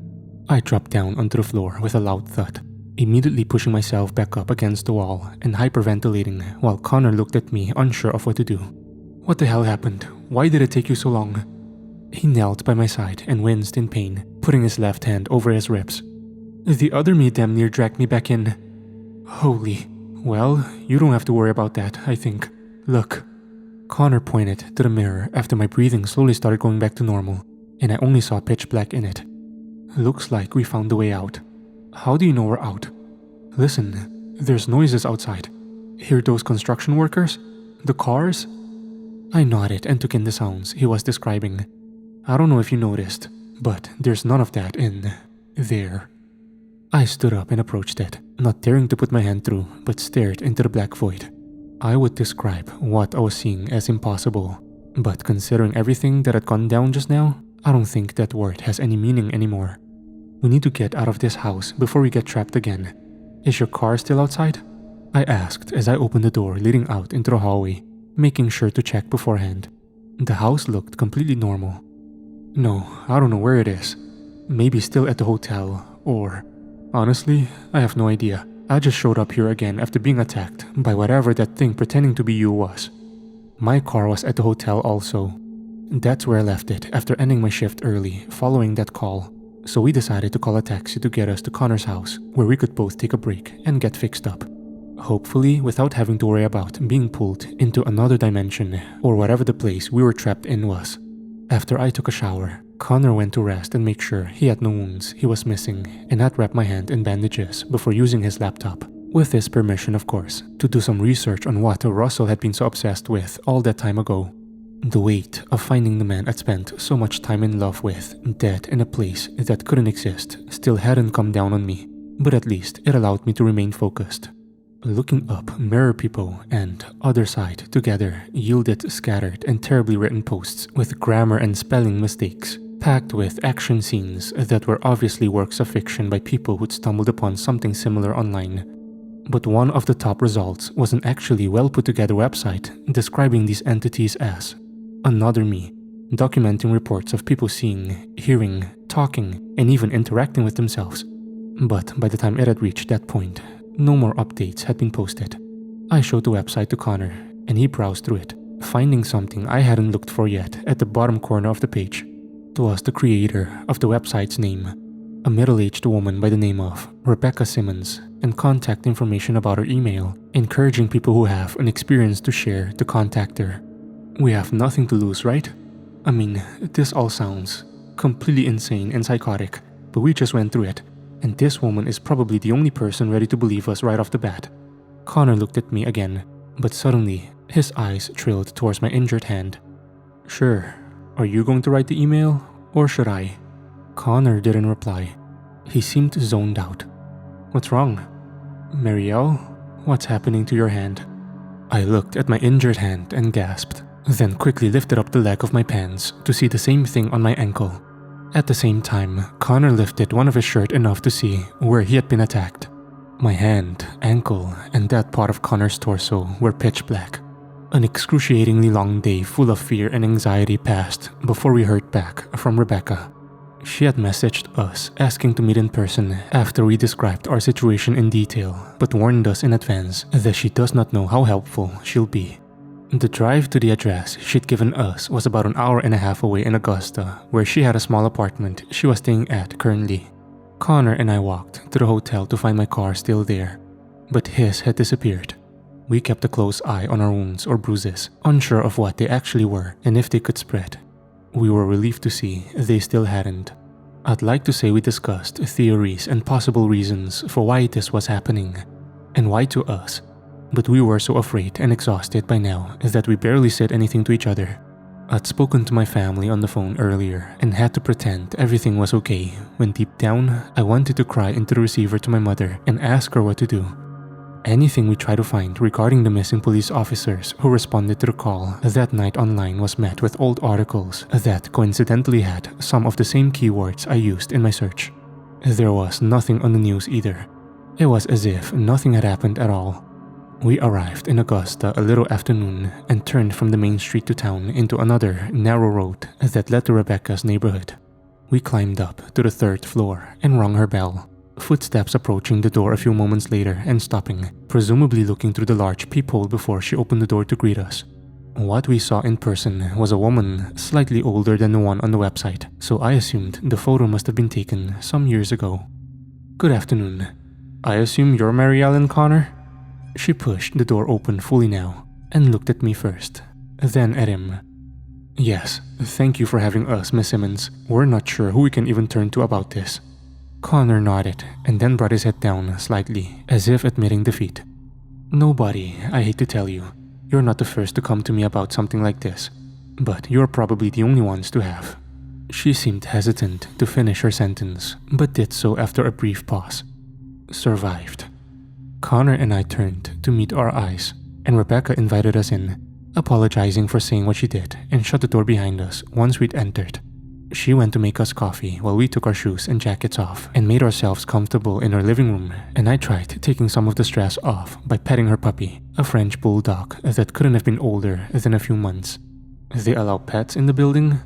I dropped down onto the floor with a loud thud, immediately pushing myself back up against the wall and hyperventilating while Connor looked at me unsure of what to do. What the hell happened? Why did it take you so long? He knelt by my side and winced in pain, putting his left hand over his ribs. The other me damn near dragged me back in. Holy. Well, you don't have to worry about that, I think. Look. Connor pointed to the mirror after my breathing slowly started going back to normal, and I only saw pitch black in it. Looks like we found the way out. How do you know we're out? Listen, there's noises outside. Hear those construction workers? The cars? I nodded and took in the sounds he was describing. I don't know if you noticed, but there's none of that in there. I stood up and approached it, not daring to put my hand through, but stared into the black void. I would describe what I was seeing as impossible, but considering everything that had gone down just now, I don't think that word has any meaning anymore. We need to get out of this house before we get trapped again. Is your car still outside? I asked as I opened the door leading out into the hallway, making sure to check beforehand. The house looked completely normal. No, I don't know where it is. Maybe still at the hotel, or... Honestly, I have no idea. I just showed up here again after being attacked by whatever that thing pretending to be you was. My car was at the hotel also. That's where I left it after ending my shift early following that call. So we decided to call a taxi to get us to Connor's house, where we could both take a break and get fixed up. Hopefully without having to worry about being pulled into another dimension or whatever the place we were trapped in was. After I took a shower, Connor went to rest and make sure he had no wounds he was missing, and I'd wrap my hand in bandages before using his laptop, with his permission of course, to do some research on what Russell had been so obsessed with all that time ago. The weight of finding the man I'd spent so much time in love with, dead in a place that couldn't exist, still hadn't come down on me, but at least it allowed me to remain focused. Looking up Mirror People and Other Side together yielded scattered and terribly written posts with grammar and spelling mistakes, packed with action scenes that were obviously works of fiction by people who'd stumbled upon something similar online. But one of the top results was an actually well put together website describing these entities as Another Me, documenting reports of people seeing, hearing, talking, and even interacting with themselves. But by the time it had reached that point, no more updates had been posted. I showed the website to Connor, and he browsed through it, finding something I hadn't looked for yet at the bottom corner of the page. It was the creator of the website's name, a middle-aged woman by the name of Rebecca Simmons, and contact information about her email, encouraging people who have an experience to share to contact her. We have nothing to lose, right? I mean, this all sounds completely insane and psychotic, but we just went through it, and this woman is probably the only person ready to believe us right off the bat. Connor looked at me again, but suddenly, his eyes trailed towards my injured hand. Sure, are you going to write the email, or should I? Connor didn't reply. He seemed zoned out. What's wrong? Marielle, what's happening to your hand? I looked at my injured hand and gasped, then quickly lifted up the leg of my pants to see the same thing on my ankle. At the same time, Connor lifted one of his shirt enough to see where he had been attacked. My hand, ankle, and that part of Connor's torso were pitch black. An excruciatingly long day full of fear and anxiety passed before we heard back from Rebecca. She had messaged us asking to meet in person after we described our situation in detail, but warned us in advance that she does not know how helpful she'll be. The drive to the address she'd given us was about an hour and a half away in Augusta, where she had a small apartment she was staying at currently. Connor and I walked to the hotel to find my car still there, but his had disappeared. We kept a close eye on our wounds or bruises, unsure of what they actually were and if they could spread. We were relieved to see they still hadn't. I'd like to say we discussed theories and possible reasons for why this was happening, and why to us, but we were so afraid and exhausted by now that we barely said anything to each other. I'd spoken to my family on the phone earlier and had to pretend everything was okay, when deep down I wanted to cry into the receiver to my mother and ask her what to do. Anything we tried to find regarding the missing police officers who responded to the call that night online was met with old articles that coincidentally had some of the same keywords I used in my search. There was nothing on the news either. It was as if nothing had happened at all. We arrived in Augusta a little after noon and turned from the main street to town into another narrow road that led to Rebecca's neighborhood. We climbed up to the 3rd floor and rang her bell. Footsteps approaching the door a few moments later and stopping, presumably looking through the large peephole before she opened the door to greet us. What we saw in person was a woman slightly older than the one on the website, so I assumed the photo must have been taken some years ago. Good afternoon. I assume you're Mary Ellen Connor? She pushed the door open fully now and looked at me first, then at him. Yes, thank you for having us, Miss Simmons. We're not sure who we can even turn to about this. Connor nodded and then brought his head down slightly, as if admitting defeat. Nobody, I hate to tell you. You're not the first to come to me about something like this, but you're probably the only ones to have. She seemed hesitant to finish her sentence, but did so after a brief pause. Survived. Connor and I turned to meet our eyes, and Rebecca invited us in, apologizing for saying what she did and shut the door behind us once we'd entered. She went to make us coffee while we took our shoes and jackets off and made ourselves comfortable in our living room, and I tried taking some of the stress off by petting her puppy, a French bulldog that couldn't have been older than a few months. They allow pets in the building?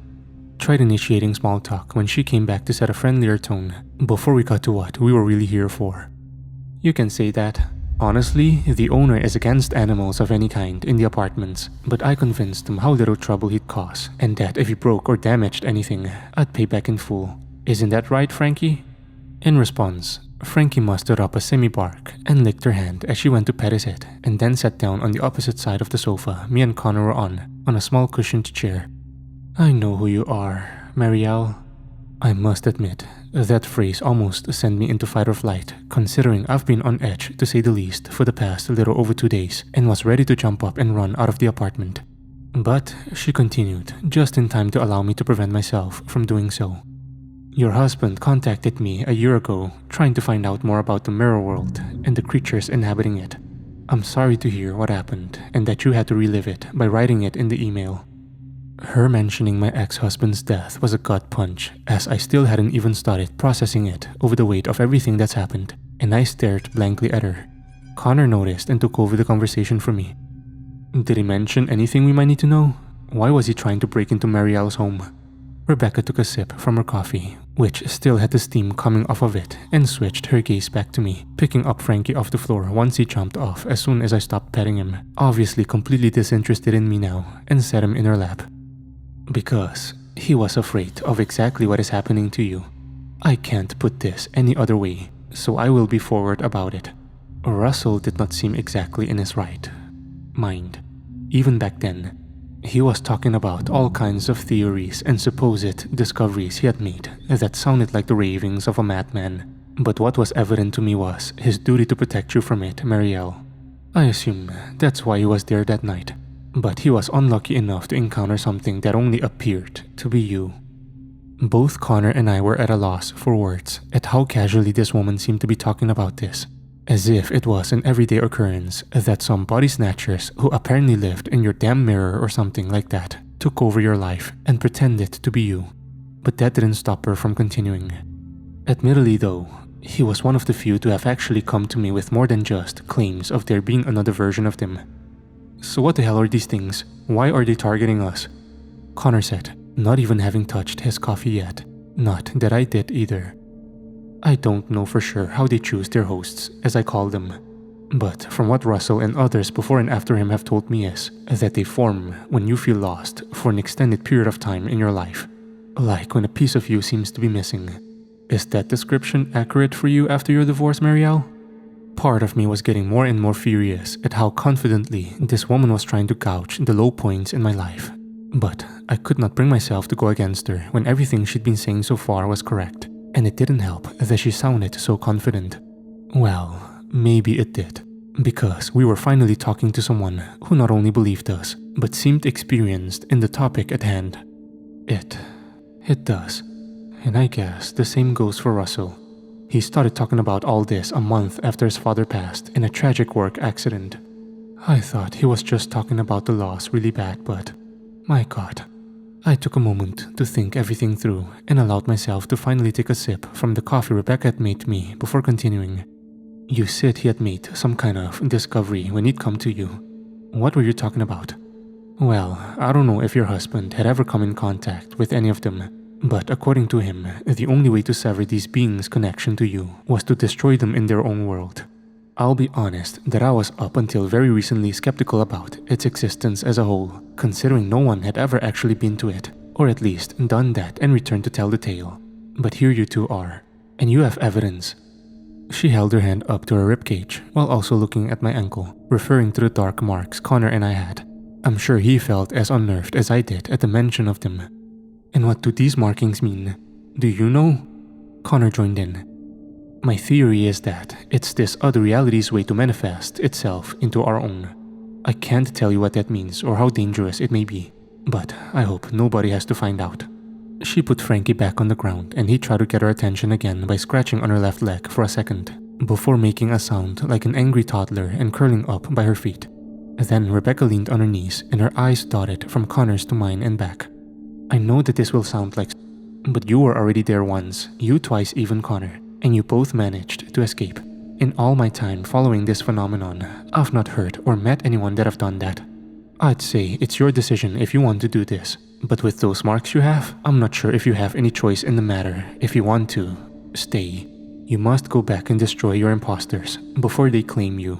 Tried initiating small talk when she came back to set a friendlier tone before we got to what we were really here for. You can say that. Honestly, the owner is against animals of any kind in the apartments, but I convinced him how little trouble he'd cause and that if he broke or damaged anything, I'd pay back in full. Isn't that right, Frankie? In response, Frankie mustered up a semi-bark and licked her hand as she went to pet it and then sat down on the opposite side of the sofa me and Connor were on a small cushioned chair. I know who you are, Marielle. I must admit, that phrase almost sent me into fight or flight, considering I've been on edge to say the least for the past little over 2 days and was ready to jump up and run out of the apartment. But she continued, just in time to allow me to prevent myself from doing so. Your husband contacted me a year ago, trying to find out more about the mirror world and the creatures inhabiting it. I'm sorry to hear what happened and that you had to relive it by writing it in the email. Her mentioning my ex-husband's death was a gut punch, as I still hadn't even started processing it over the weight of everything that's happened, and I stared blankly at her. Connor noticed and took over the conversation for me. Did he mention anything we might need to know? Why was he trying to break into Marielle's home? Rebecca took a sip from her coffee, which still had the steam coming off of it, and switched her gaze back to me, picking up Frankie off the floor once he jumped off as soon as I stopped petting him, obviously completely disinterested in me now, and set him in her lap. Because he was afraid of exactly what is happening to you. I can't put this any other way, so I will be forward about it. Russell did not seem exactly in his right mind. Even back then, he was talking about all kinds of theories and supposed discoveries he had made that sounded like the ravings of a madman. But what was evident to me was his duty to protect you from it, Marielle. I assume that's why he was there that night. But he was unlucky enough to encounter something that only appeared to be you. Both Connor and I were at a loss for words at how casually this woman seemed to be talking about this, as if it was an everyday occurrence that some body snatchers who apparently lived in your damn mirror or something like that took over your life and pretended to be you. But that didn't stop her from continuing. Admittedly though, he was one of the few to have actually come to me with more than just claims of there being another version of them. So what the hell are these things? Why are they targeting us? Connor said, not even having touched his coffee yet. Not that I did either. I don't know for sure how they choose their hosts, as I call them. But from what Russell and others before and after him have told me is that they form when you feel lost for an extended period of time in your life. Like when a piece of you seems to be missing. Is that description accurate for you after your divorce, Marielle? Part of me was getting more and more furious at how confidently this woman was trying to gouge the low points in my life. But I could not bring myself to go against her when everything she'd been saying so far was correct, and it didn't help that she sounded so confident. Well, maybe it did, because we were finally talking to someone who not only believed us, but seemed experienced in the topic at hand. It does. And I guess the same goes for Russell. He started talking about all this a month after his father passed in a tragic work accident. I thought he was just talking about the loss really bad, but my God. I took a moment to think everything through and allowed myself to finally take a sip from the coffee Rebecca had made me before continuing. You said he had made some kind of discovery when he'd come to you. What were you talking about? Well, I don't know if your husband had ever come in contact with any of them. But according to him, the only way to sever these beings' connection to you was to destroy them in their own world. I'll be honest that I was up until very recently skeptical about its existence as a whole, considering no one had ever actually been to it, or at least done that and returned to tell the tale. But here you two are, and you have evidence. She held her hand up to her ribcage while also looking at my ankle, referring to the dark marks Connor and I had. I'm sure he felt as unnerved as I did at the mention of them. And what do these markings mean? Do you know? Connor joined in. My theory is that it's this other reality's way to manifest itself into our own. I can't tell you what that means or how dangerous it may be, but I hope nobody has to find out. She put Frankie back on the ground and he tried to get her attention again by scratching on her left leg for a second, before making a sound like an angry toddler and curling up by her feet. Then Rebecca leaned on her knees and her eyes dotted from Connor's to mine and back. I know that this will sound like, But you were already there once, you twice even Connor, and you both managed to escape. In all my time following this phenomenon, I've not heard or met anyone that have done that. I'd say it's your decision if you want to do this, but with those marks you have, I'm not sure if you have any choice in the matter. If you want to, stay. You must go back and destroy your imposters before they claim you.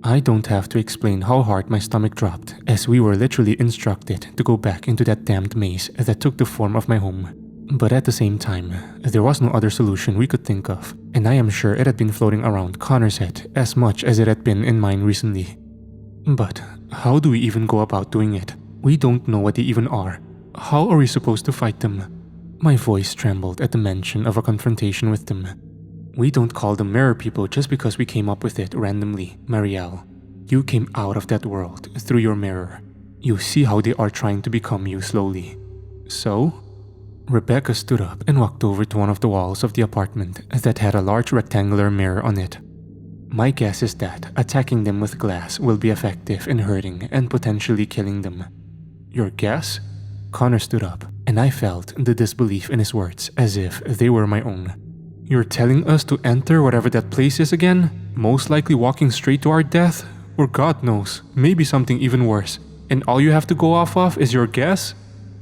I don't have to explain how hard my stomach dropped as we were literally instructed to go back into that damned maze that took the form of my home. But at the same time, there was no other solution we could think of, and I am sure it had been floating around Connor's head as much as it had been in mine recently. But how do we even go about doing it? We don't know what they even are. How are we supposed to fight them? My voice trembled at the mention of a confrontation with them. We don't call them mirror people just because we came up with it randomly, Marielle. You came out of that world through your mirror. You see how they are trying to become you slowly. So? Rebecca stood up and walked over to one of the walls of the apartment that had a large rectangular mirror on it. My guess is that attacking them with glass will be effective in hurting and potentially killing them. Your guess? Connor stood up, and I felt the disbelief in his words as if they were my own. You're telling us to enter whatever that place is again? Most likely walking straight to our death? Or God knows, maybe something even worse. And all you have to go off of is your guess?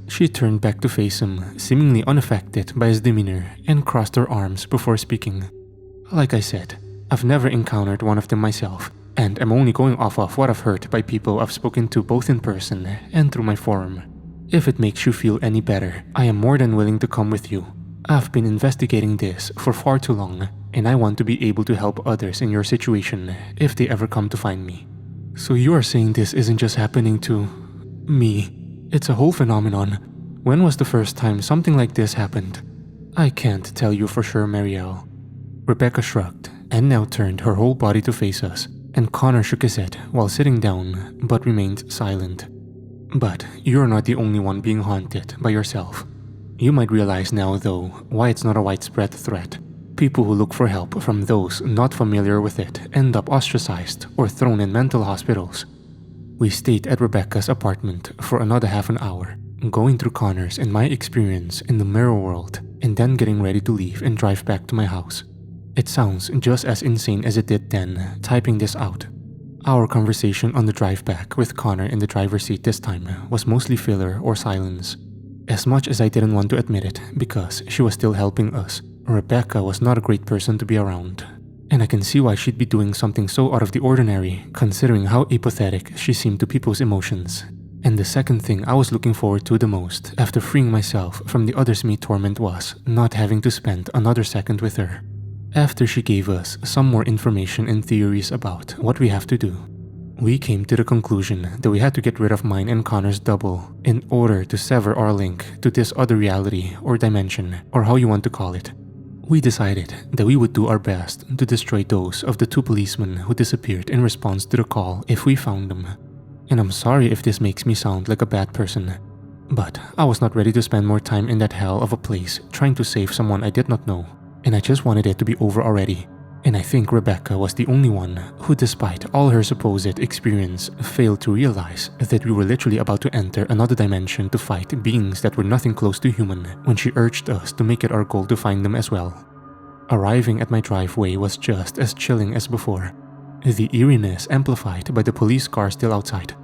She turned back to face him, seemingly unaffected by his demeanor, and crossed her arms before speaking. Like I said, I've never encountered one of them myself, and I'm only going off of what I've heard by people I've spoken to both in person and through my forum. If it makes you feel any better, I am more than willing to come with you. I've been investigating this for far too long, and I want to be able to help others in your situation if they ever come to find me. So you are saying this isn't just happening to me? It's a whole phenomenon. When was the first time something like this happened? I can't tell you for sure, Marielle. Rebecca shrugged and now turned her whole body to face us, and Connor shook his head while sitting down but remained silent. But you're not the only one being haunted by yourself. You might realize now though why it's not a widespread threat. People who look for help from those not familiar with it end up ostracized or thrown in mental hospitals. We stayed at Rebecca's apartment for another half an hour, going through Connor's and my experience in the mirror world, and then getting ready to leave and drive back to my house. It sounds just as insane as it did then, typing this out. Our conversation on the drive back with Connor in the driver's seat this time was mostly filler or silence. As much as I didn't want to admit it because she was still helping us, Rebecca was not a great person to be around. And I can see why she'd be doing something so out of the ordinary, considering how apathetic she seemed to people's emotions. And the second thing I was looking forward to the most after freeing myself from the other's me torment was not having to spend another second with her. After she gave us some more information and theories about what we have to do, we came to the conclusion that we had to get rid of mine and Connor's double in order to sever our link to this other reality or dimension, or how you want to call it. We decided that we would do our best to destroy those of the two policemen who disappeared in response to the call if we found them. And I'm sorry if this makes me sound like a bad person, but I was not ready to spend more time in that hell of a place trying to save someone I did not know, and I just wanted it to be over already. And I think Rebecca was the only one who, despite all her supposed experience, failed to realize that we were literally about to enter another dimension to fight beings that were nothing close to human when she urged us to make it our goal to find them as well. Arriving at my driveway was just as chilling as before, the eeriness amplified by the police car still outside.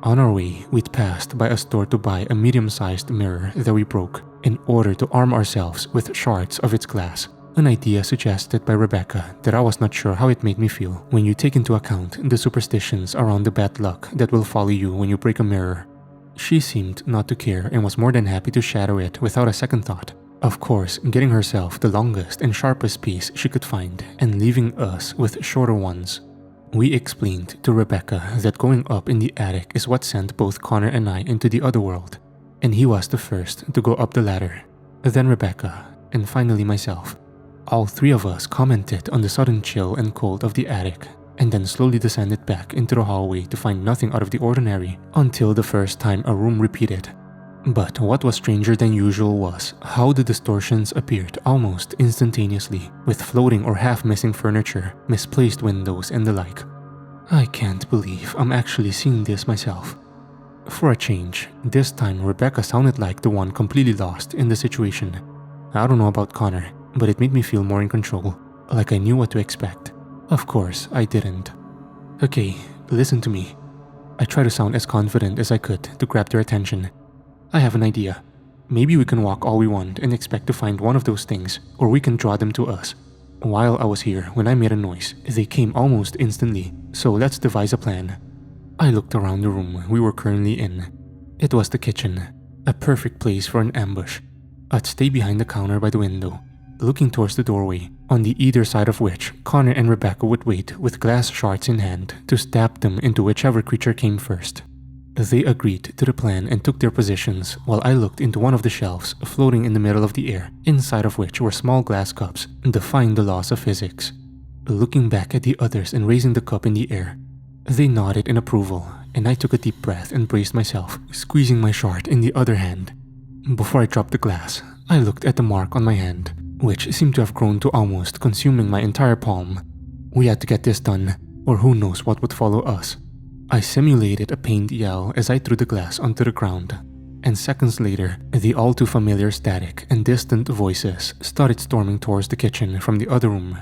On our way, we'd passed by a store to buy a medium-sized mirror that we broke in order to arm ourselves with shards of its glass. An idea suggested by Rebecca that I was not sure how it made me feel when you take into account the superstitions around the bad luck that will follow you when you break a mirror. She seemed not to care and was more than happy to shadow it without a second thought. Of course, getting herself the longest and sharpest piece she could find and leaving us with shorter ones. We explained to Rebecca that going up in the attic is what sent both Connor and I into the other world, and he was the first to go up the ladder, then Rebecca, and finally myself. All three of us commented on the sudden chill and cold of the attic, and then slowly descended back into the hallway to find nothing out of the ordinary until the first time a room repeated. But what was stranger than usual was how the distortions appeared almost instantaneously, with floating or half-missing furniture, misplaced windows, and the like. I can't believe I'm actually seeing this myself. For a change, this time Rebecca sounded like the one completely lost in the situation, I don't know about Connor, but it made me feel more in control, like I knew what to expect. Of course, I didn't. Okay, listen to me. I tried to sound as confident as I could to grab their attention. I have an idea. Maybe we can walk all we want and expect to find one of those things, or we can draw them to us. While I was here, when I made a noise, they came almost instantly, so let's devise a plan. I looked around the room we were currently in. It was the kitchen, a perfect place for an ambush. I'd stay behind the counter by the window, looking towards the doorway, on the either side of which Connor and Rebecca would wait with glass shards in hand to stab them into whichever creature came first. They agreed to the plan and took their positions while I looked into one of the shelves floating in the middle of the air, inside of which were small glass cups, defying the laws of physics. Looking back at the others and raising the cup in the air, they nodded in approval, and I took a deep breath and braced myself, squeezing my shard in the other hand. Before I dropped the glass, I looked at the mark on my hand, which seemed to have grown to almost consuming my entire palm. We had to get this done, or who knows what would follow us. I simulated a pained yell as I threw the glass onto the ground, and seconds later, the all too familiar static and distant voices started storming towards the kitchen from the other room.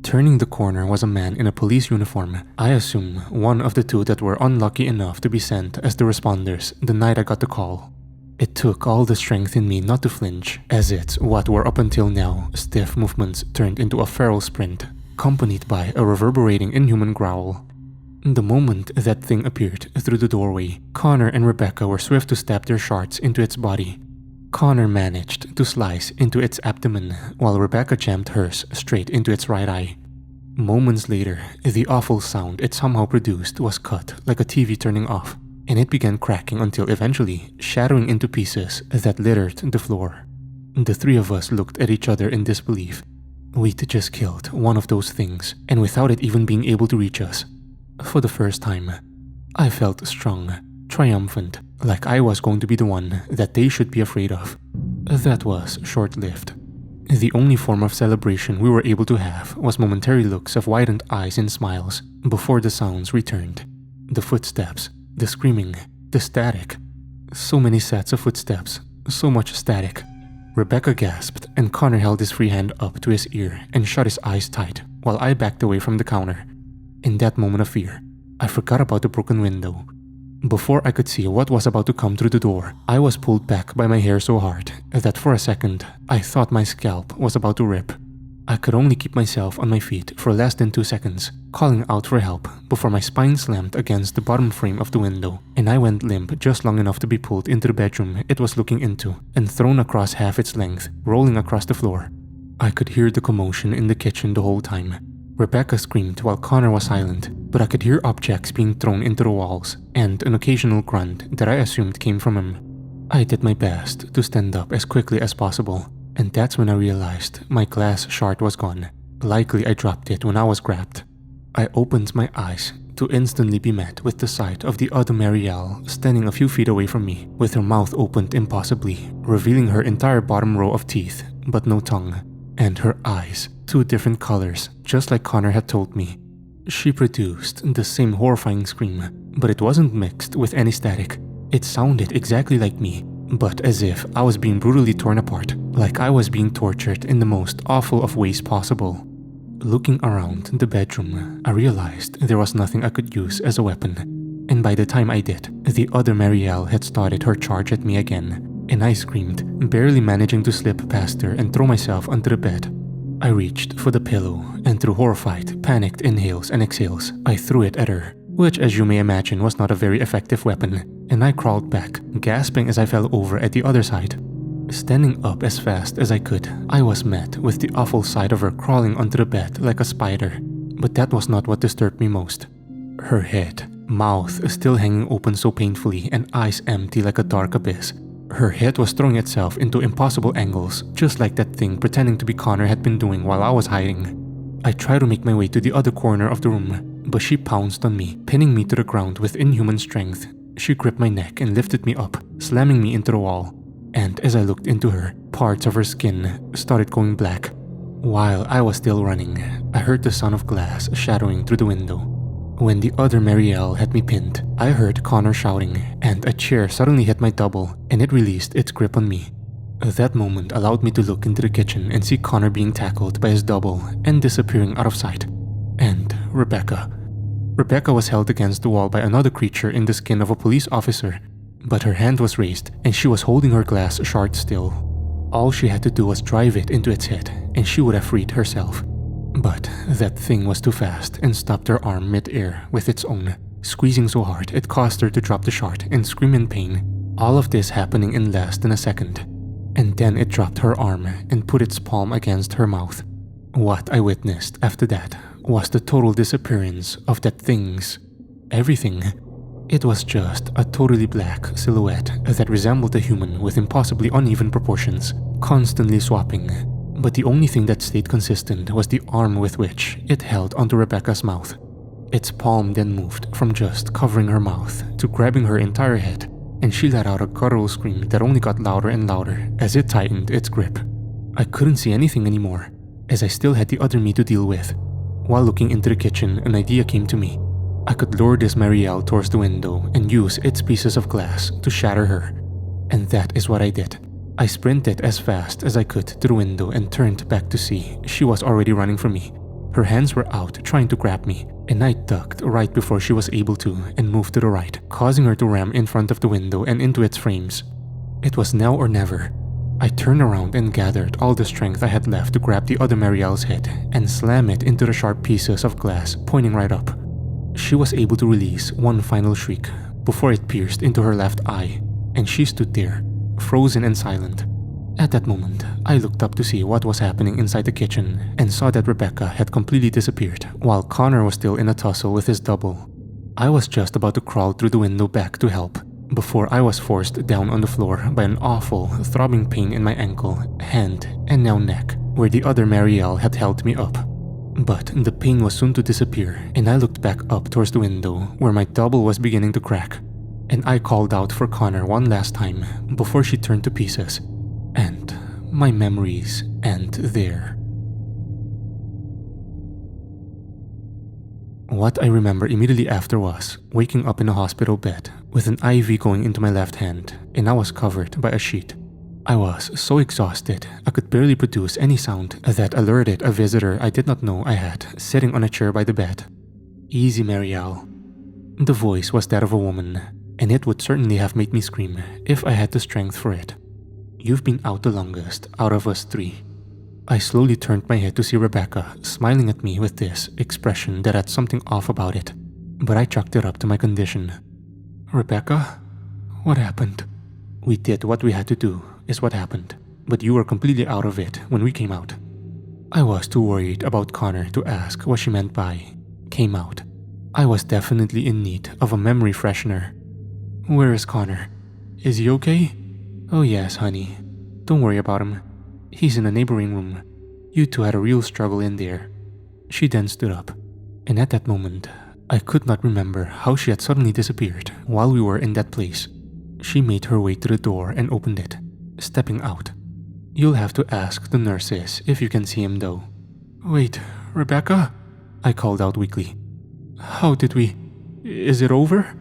Turning the corner was a man in a police uniform, I assume one of the two that were unlucky enough to be sent as the responders the night I got the call. It took all the strength in me not to flinch, as its what were up until now stiff movements turned into a feral sprint, accompanied by a reverberating inhuman growl. The moment that thing appeared through the doorway, Connor and Rebecca were swift to stab their shards into its body. Connor managed to slice into its abdomen, while Rebecca jammed hers straight into its right eye. Moments later, the awful sound it somehow produced was cut like a TV turning off, and it began cracking until eventually shattering into pieces that littered the floor. The three of us looked at each other in disbelief. We'd just killed one of those things, and without it even being able to reach us. For the first time, I felt strong, triumphant, like I was going to be the one that they should be afraid of. That was short-lived. The only form of celebration we were able to have was momentary looks of widened eyes and smiles before the sounds returned. The footsteps, the screaming, the static. So many sets of footsteps, so much static. Rebecca gasped and Connor held his free hand up to his ear and shut his eyes tight while I backed away from the counter. In that moment of fear, I forgot about the broken window. Before I could see what was about to come through the door, I was pulled back by my hair so hard that for a second, I thought my scalp was about to rip. I could only keep myself on my feet for less than 2 seconds, calling out for help before my spine slammed against the bottom frame of the window, and I went limp just long enough to be pulled into the bedroom it was looking into and thrown across half its length, rolling across the floor. I could hear the commotion in the kitchen the whole time. Rebecca screamed while Connor was silent, but I could hear objects being thrown into the walls and an occasional grunt that I assumed came from him. I did my best to stand up as quickly as possible, and that's when I realized my glass shard was gone. Likely I dropped it when I was grabbed. I opened my eyes to instantly be met with the sight of the other Marielle standing a few feet away from me, with her mouth opened impossibly, revealing her entire bottom row of teeth, but no tongue, and her eyes, 2 different colors, just like Connor had told me. She produced the same horrifying scream, but it wasn't mixed with any static. It sounded exactly like me, but as if I was being brutally torn apart, like I was being tortured in the most awful of ways possible. Looking around the bedroom, I realized there was nothing I could use as a weapon, and by the time I did, the other Marielle had started her charge at me again, and I screamed, barely managing to slip past her and throw myself under the bed. I reached for the pillow, and through horrified, panicked inhales and exhales, I threw it at her, which as you may imagine was not a very effective weapon, and I crawled back, gasping as I fell over at the other side. Standing up as fast as I could, I was met with the awful sight of her crawling under the bed like a spider, but that was not what disturbed me most. Her head, mouth still hanging open so painfully and eyes empty like a dark abyss. Her head was throwing itself into impossible angles, just like that thing pretending to be Connor had been doing while I was hiding. I tried to make my way to the other corner of the room, but she pounced on me, pinning me to the ground with inhuman strength. She gripped my neck and lifted me up, slamming me into the wall. And as I looked into her, parts of her skin started going black. While I was still running, I heard the sound of glass shattering through the window. When the other Marielle had me pinned, I heard Connor shouting, and a chair suddenly hit my double, and it released its grip on me. That moment allowed me to look into the kitchen and see Connor being tackled by his double and disappearing out of sight. And Rebecca. Rebecca was held against the wall by another creature in the skin of a police officer, but her hand was raised and she was holding her glass shard still. All she had to do was drive it into its head and she would have freed herself. But that thing was too fast and stopped her arm mid-air with its own, squeezing so hard it caused her to drop the shard and scream in pain. All of this happening in less than a second. And then it dropped her arm and put its palm against her mouth. What I witnessed after that was the total disappearance of that thing's everything. It was just a totally black silhouette that resembled a human with impossibly uneven proportions, constantly swapping. But the only thing that stayed consistent was the arm with which it held onto Rebecca's mouth. Its palm then moved from just covering her mouth to grabbing her entire head, and she let out a guttural scream that only got louder and louder as it tightened its grip. I couldn't see anything anymore, as I still had the other me to deal with. While looking into the kitchen, an idea came to me. I could lure this Marielle towards the window and use its pieces of glass to shatter her. And that is what I did. I sprinted as fast as I could to the window and turned back to see she was already running from me. Her hands were out trying to grab me, and I ducked right before she was able to and moved to the right, causing her to ram in front of the window and into its frames. It was now or never. I turned around and gathered all the strength I had left to grab the other Marielle's head and slam it into the sharp pieces of glass pointing right up. She was able to release one final shriek before it pierced into her left eye, and she stood there, frozen and silent. At that moment, I looked up to see what was happening inside the kitchen and saw that Rebecca had completely disappeared while Connor was still in a tussle with his double. I was just about to crawl through the window back to help before I was forced down on the floor by an awful, throbbing pain in my ankle, hand, and now neck, where the other Marielle had held me up. But the pain was soon to disappear, and I looked back up towards the window where my double was beginning to crack, and I called out for Connor one last time before she turned to pieces. And my memories end there. What I remember immediately after was waking up in a hospital bed with an IV going into my left hand, and I was covered by a sheet. I was so exhausted I could barely produce any sound that alerted a visitor I did not know I had sitting on a chair by the bed. "Easy, Marielle." The voice was that of a woman, and it would certainly have made me scream if I had the strength for it. "You've been out the longest out of us three." I slowly turned my head to see Rebecca smiling at me with this expression that had something off about it, but I chalked it up to my condition. "Rebecca? What happened?" "We did what we had to do, is what happened, but you were completely out of it when we came out." I was too worried about Connor to ask what she meant by "came out." I was definitely in need of a memory freshener. "Where is Connor? Is he okay?" "Oh yes, honey. Don't worry about him. He's in a neighboring room. You two had a real struggle in there." She then stood up, and at that moment, I could not remember how she had suddenly disappeared while we were in that place. She made her way to the door and opened it, stepping out. "You'll have to ask the nurses if you can see him though." "Wait, Rebecca?" I called out weakly. "How did we... Is it over?"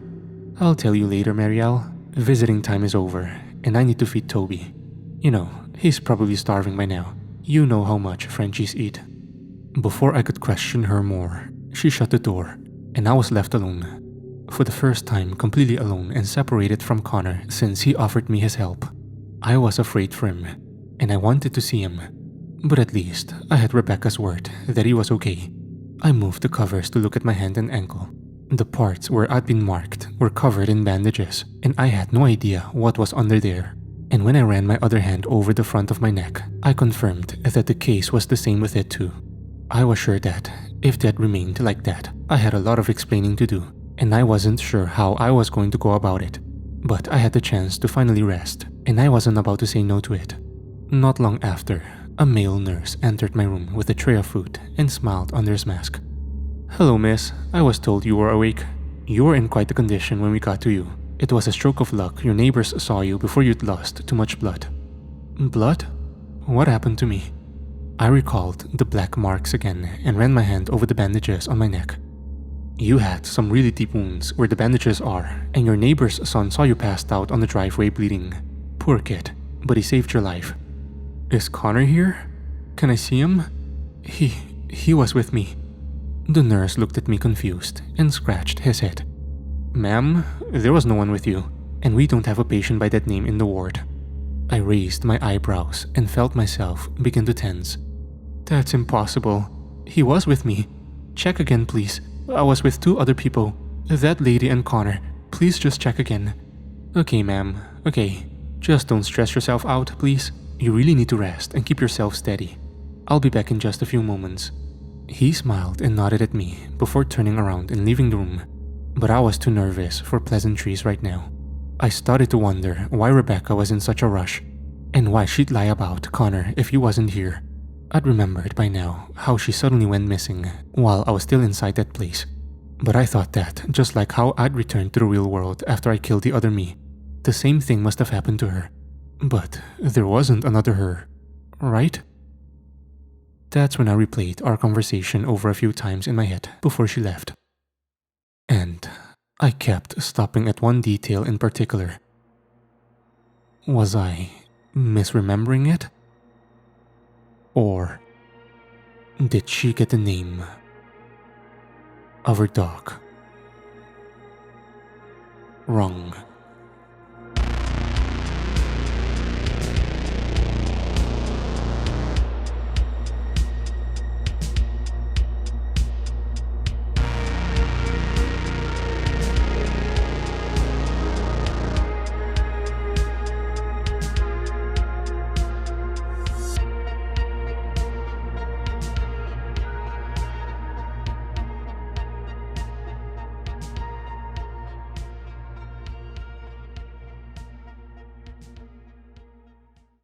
"I'll tell you later, Marielle. Visiting time is over, and I need to feed Toby. You know, he's probably starving by now. You know how much Frenchies eat." Before I could question her more, she shut the door, and I was left alone. For the first time, completely alone and separated from Connor since he offered me his help. I was afraid for him, and I wanted to see him. But at least, I had Rebecca's word that he was okay. I moved the covers to look at my hand and ankle. The parts where I'd been marked were covered in bandages, and I had no idea what was under there. And when I ran my other hand over the front of my neck, I confirmed that the case was the same with it too. I was sure that, if that remained like that, I had a lot of explaining to do, and I wasn't sure how I was going to go about it. But I had the chance to finally rest, and I wasn't about to say no to it. Not long after, a male nurse entered my room with a tray of food and smiled under his mask. "Hello, miss. I was told you were awake. You were in quite the condition when we got to you. It was a stroke of luck your neighbors saw you before you'd lost too much blood." "Blood? What happened to me?" I recalled the black marks again and ran my hand over the bandages on my neck. "You had some really deep wounds where the bandages are, and your neighbor's son saw you passed out on the driveway bleeding. Poor kid. but he saved your life. Is Connor here? Can I see him? He was with me. The nurse looked at me confused and scratched his head. Ma'am, there was no one with you, and we don't have a patient by that name in the ward. I raised my eyebrows and felt myself begin to tense. That's impossible. He was with me. Check again, please. I was with 2 other people. That lady and Connor. Please just check again. Okay, ma'am. Okay. Just don't stress yourself out, please. You really need to rest and keep yourself steady. I'll be back in just a few moments. He smiled and nodded at me before turning around and leaving the room. But I was too nervous for pleasantries right now. I started to wonder why Rebecca was in such a rush and why she'd lie about Connor if he wasn't here. I'd remembered by now how she suddenly went missing while I was still inside that place. But I thought that, just like how I'd returned to the real world after I killed the other me, the same thing must have happened to her. But there wasn't another her, right? That's when I replayed our conversation over a few times in my head before she left. And I kept stopping at one detail in particular. Was I misremembering it? Or did she get the name of her dog wrong?